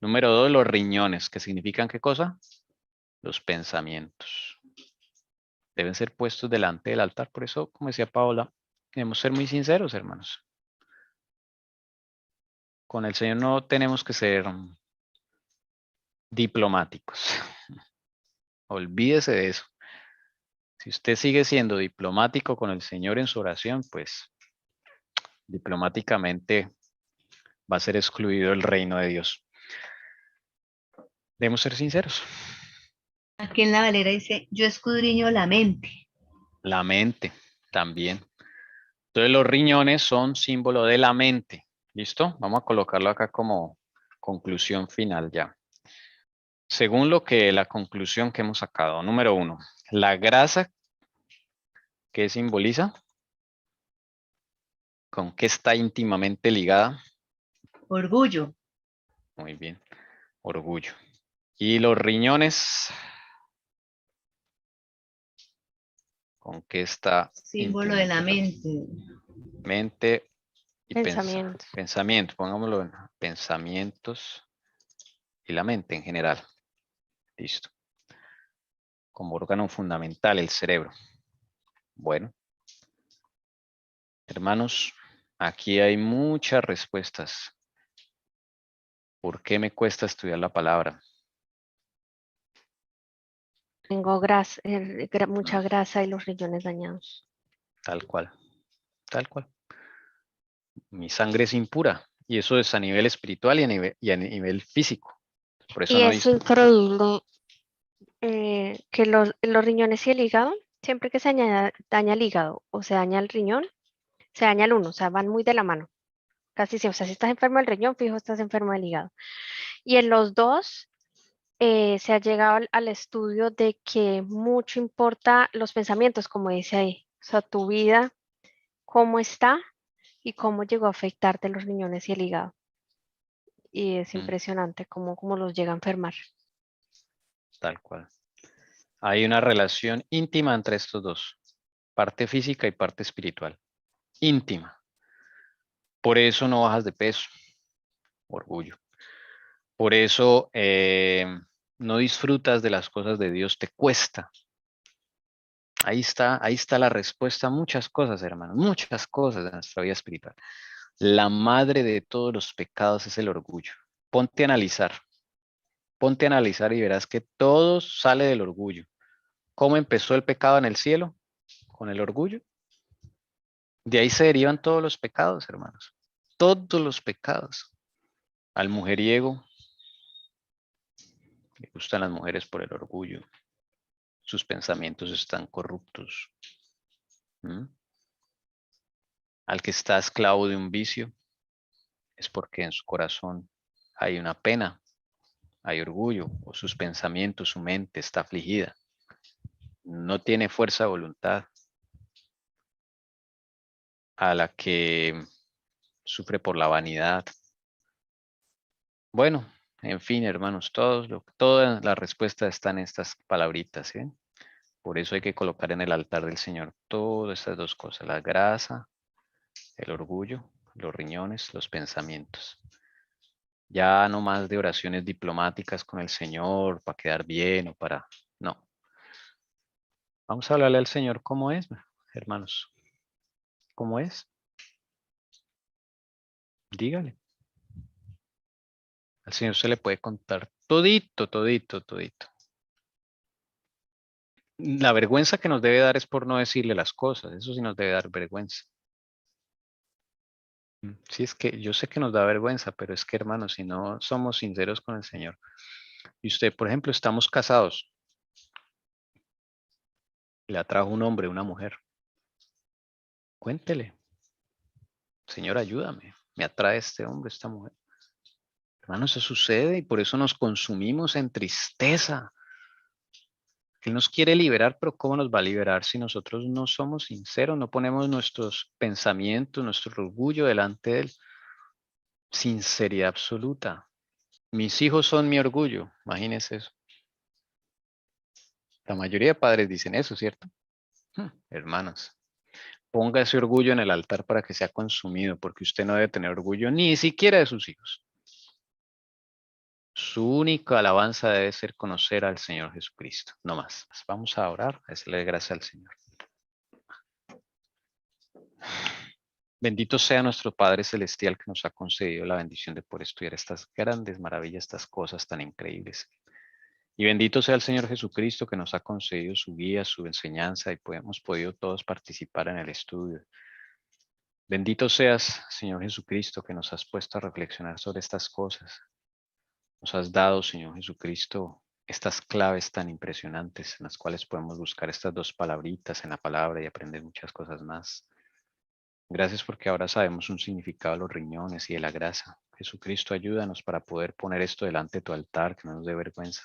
Speaker 1: Número 2, los riñones, que significan ¿qué cosa? Los pensamientos. Deben ser puestos delante del altar. Por eso, como decía Paola, debemos ser muy sinceros, hermanos. Con el Señor no tenemos que ser diplomáticos. Olvídese de eso. Si usted sigue siendo diplomático con el Señor en su oración, pues diplomáticamente va a ser excluido el reino de Dios. Debemos ser sinceros.
Speaker 4: Aquí en la Valera dice, yo escudriño la mente.
Speaker 1: La mente también. Entonces los riñones son símbolo de la mente. ¿Listo? Vamos a colocarlo acá como conclusión final ya. Según la conclusión que hemos sacado. Número 1, la grasa, ¿qué simboliza? ¿Con qué está íntimamente ligada?
Speaker 4: Orgullo.
Speaker 1: Muy bien, orgullo. Y los riñones, ¿Con qué está
Speaker 4: Símbolo de la
Speaker 1: íntimamente
Speaker 4: mente.
Speaker 1: mente y
Speaker 3: Pensamiento.
Speaker 1: pensamiento? Pongámoslo en pensamientos y la mente en general. Listo. Como órgano fundamental, el cerebro. Bueno, hermanos, aquí hay muchas respuestas. ¿Por qué me cuesta estudiar la palabra?
Speaker 3: Tengo mucha grasa y los riñones dañados.
Speaker 1: Tal cual, tal cual. Mi sangre es impura y eso es a nivel espiritual y a nivel físico. Por eso
Speaker 3: Y
Speaker 1: no
Speaker 3: es
Speaker 1: dice.
Speaker 3: increíble que los riñones y el hígado, siempre que se daña el hígado o se daña el riñón, se daña el uno, o sea, van muy de la mano. Casi siempre, o sea, si estás enfermo del riñón, fijo, estás enfermo del hígado. Y en los dos se ha llegado al estudio de que mucho importa los pensamientos, como dice ahí, o sea, tu vida, cómo está y cómo llegó a afectarte los riñones y el hígado. Y es impresionante cómo los llega a enfermar.
Speaker 1: Tal cual. Hay una relación íntima entre estos dos, parte física y parte espiritual. Íntima. Por eso no bajas de peso. Orgullo. Por eso no disfrutas de las cosas de Dios, te cuesta. Ahí está la respuesta a muchas cosas, hermanos, muchas cosas de nuestra vida espiritual. La madre de todos los pecados es el orgullo. Ponte a analizar y verás que todo sale del orgullo. ¿Cómo empezó el pecado en el cielo? Con el orgullo. De ahí se derivan todos los pecados, hermanos. Todos los pecados. Al mujeriego le gustan las mujeres por el orgullo. Sus pensamientos están corruptos. Al que está esclavo de un vicio es porque en su corazón hay una pena, hay orgullo, o sus pensamientos, su mente está afligida. No tiene fuerza de voluntad. A la que sufre por la vanidad. Bueno, en fin, hermanos, toda la respuesta está en estas palabritas, ¿sí? Por eso hay que colocar en el altar del Señor todas estas dos cosas, la grasa, el orgullo, los riñones, los pensamientos. Ya no más de oraciones diplomáticas con el Señor para quedar bien o para... No. Vamos a hablarle al Señor cómo es, hermanos. ¿Cómo es? Dígale. Al Señor se le puede contar todito, todito, todito. La vergüenza que nos debe dar es por no decirle las cosas. Eso sí nos debe dar vergüenza. Sí, es que yo sé que nos da vergüenza, pero es que, hermanos, si no somos sinceros con el Señor. Y usted, por ejemplo, estamos casados. Le atrajo un hombre, una mujer. Cuéntele. Señor, ayúdame. Me atrae este hombre, esta mujer. Hermanos, eso sucede y por eso nos consumimos en tristeza. Él nos quiere liberar, pero ¿cómo nos va a liberar si nosotros no somos sinceros, no ponemos nuestros pensamientos, nuestro orgullo delante de Él? Sinceridad absoluta. Mis hijos son mi orgullo, imagínense eso. La mayoría de padres dicen eso, ¿cierto? Hermanos, ponga ese orgullo en el altar para que sea consumido, porque usted no debe tener orgullo ni siquiera de sus hijos. Su única alabanza debe ser conocer al Señor Jesucristo, no más. Vamos a orar, a decirle gracias al Señor. Bendito sea nuestro Padre Celestial que nos ha concedido la bendición de poder estudiar estas grandes maravillas, estas cosas tan increíbles. Y bendito sea el Señor Jesucristo que nos ha concedido su guía, su enseñanza y hemos podido todos participar en el estudio. Bendito seas, Señor Jesucristo, que nos has puesto a reflexionar sobre estas cosas. Nos has dado, Señor Jesucristo, estas claves tan impresionantes en las cuales podemos buscar estas dos palabritas en la palabra y aprender muchas cosas más. Gracias porque ahora sabemos un significado de los riñones y de la grasa. Jesucristo, ayúdanos para poder poner esto delante de tu altar, que no nos dé vergüenza.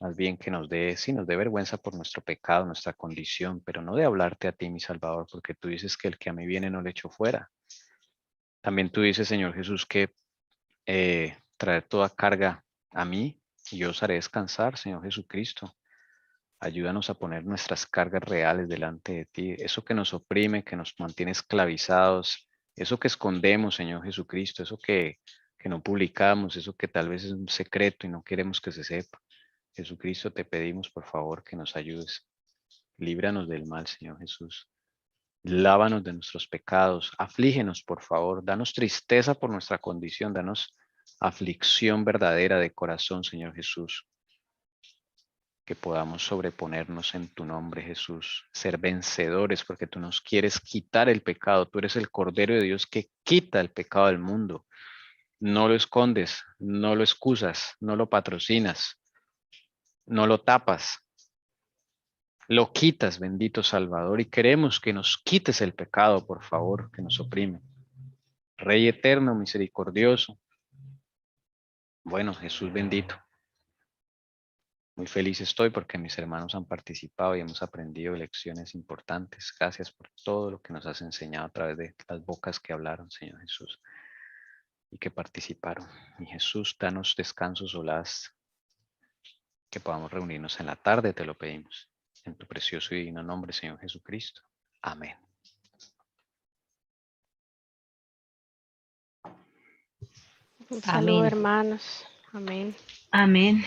Speaker 1: Más bien que nos dé vergüenza por nuestro pecado, nuestra condición, pero no de hablarte a ti, mi Salvador, porque tú dices que el que a mí viene no le echo fuera. También tú dices, Señor Jesús, que traer toda carga a mí y yo os haré descansar, Señor Jesucristo. Ayúdanos a poner nuestras cargas reales delante de ti. Eso que nos oprime, que nos mantiene esclavizados. Eso que escondemos, Señor Jesucristo. Eso que no publicamos. Eso que tal vez es un secreto y no queremos que se sepa. Jesucristo, te pedimos por favor que nos ayudes. Líbranos del mal, Señor Jesús. Lávanos de nuestros pecados. Aflígenos, por favor. Danos tristeza por nuestra condición. Danos aflicción verdadera de corazón, Señor Jesús. Que podamos sobreponernos en tu nombre, Jesús, ser vencedores, porque tú nos quieres quitar el pecado. Tú eres el Cordero de Dios que quita el pecado del mundo. No lo escondes, no lo excusas, no lo patrocinas, no lo tapas. Lo quitas, bendito Salvador, y queremos que nos quites el pecado, por favor, que nos oprime. Rey eterno, misericordioso. Bueno, Jesús bendito. Muy feliz estoy porque mis hermanos han participado y hemos aprendido lecciones importantes. Gracias por todo lo que nos has enseñado a través de las bocas que hablaron, Señor Jesús, y que participaron. Y Jesús, danos descanso solaz, que podamos reunirnos en la tarde, te lo pedimos. En tu precioso y divino nombre, Señor Jesucristo. Amén.
Speaker 3: Un saludo,
Speaker 5: Amén.
Speaker 3: hermanos. Amén.
Speaker 4: Amén.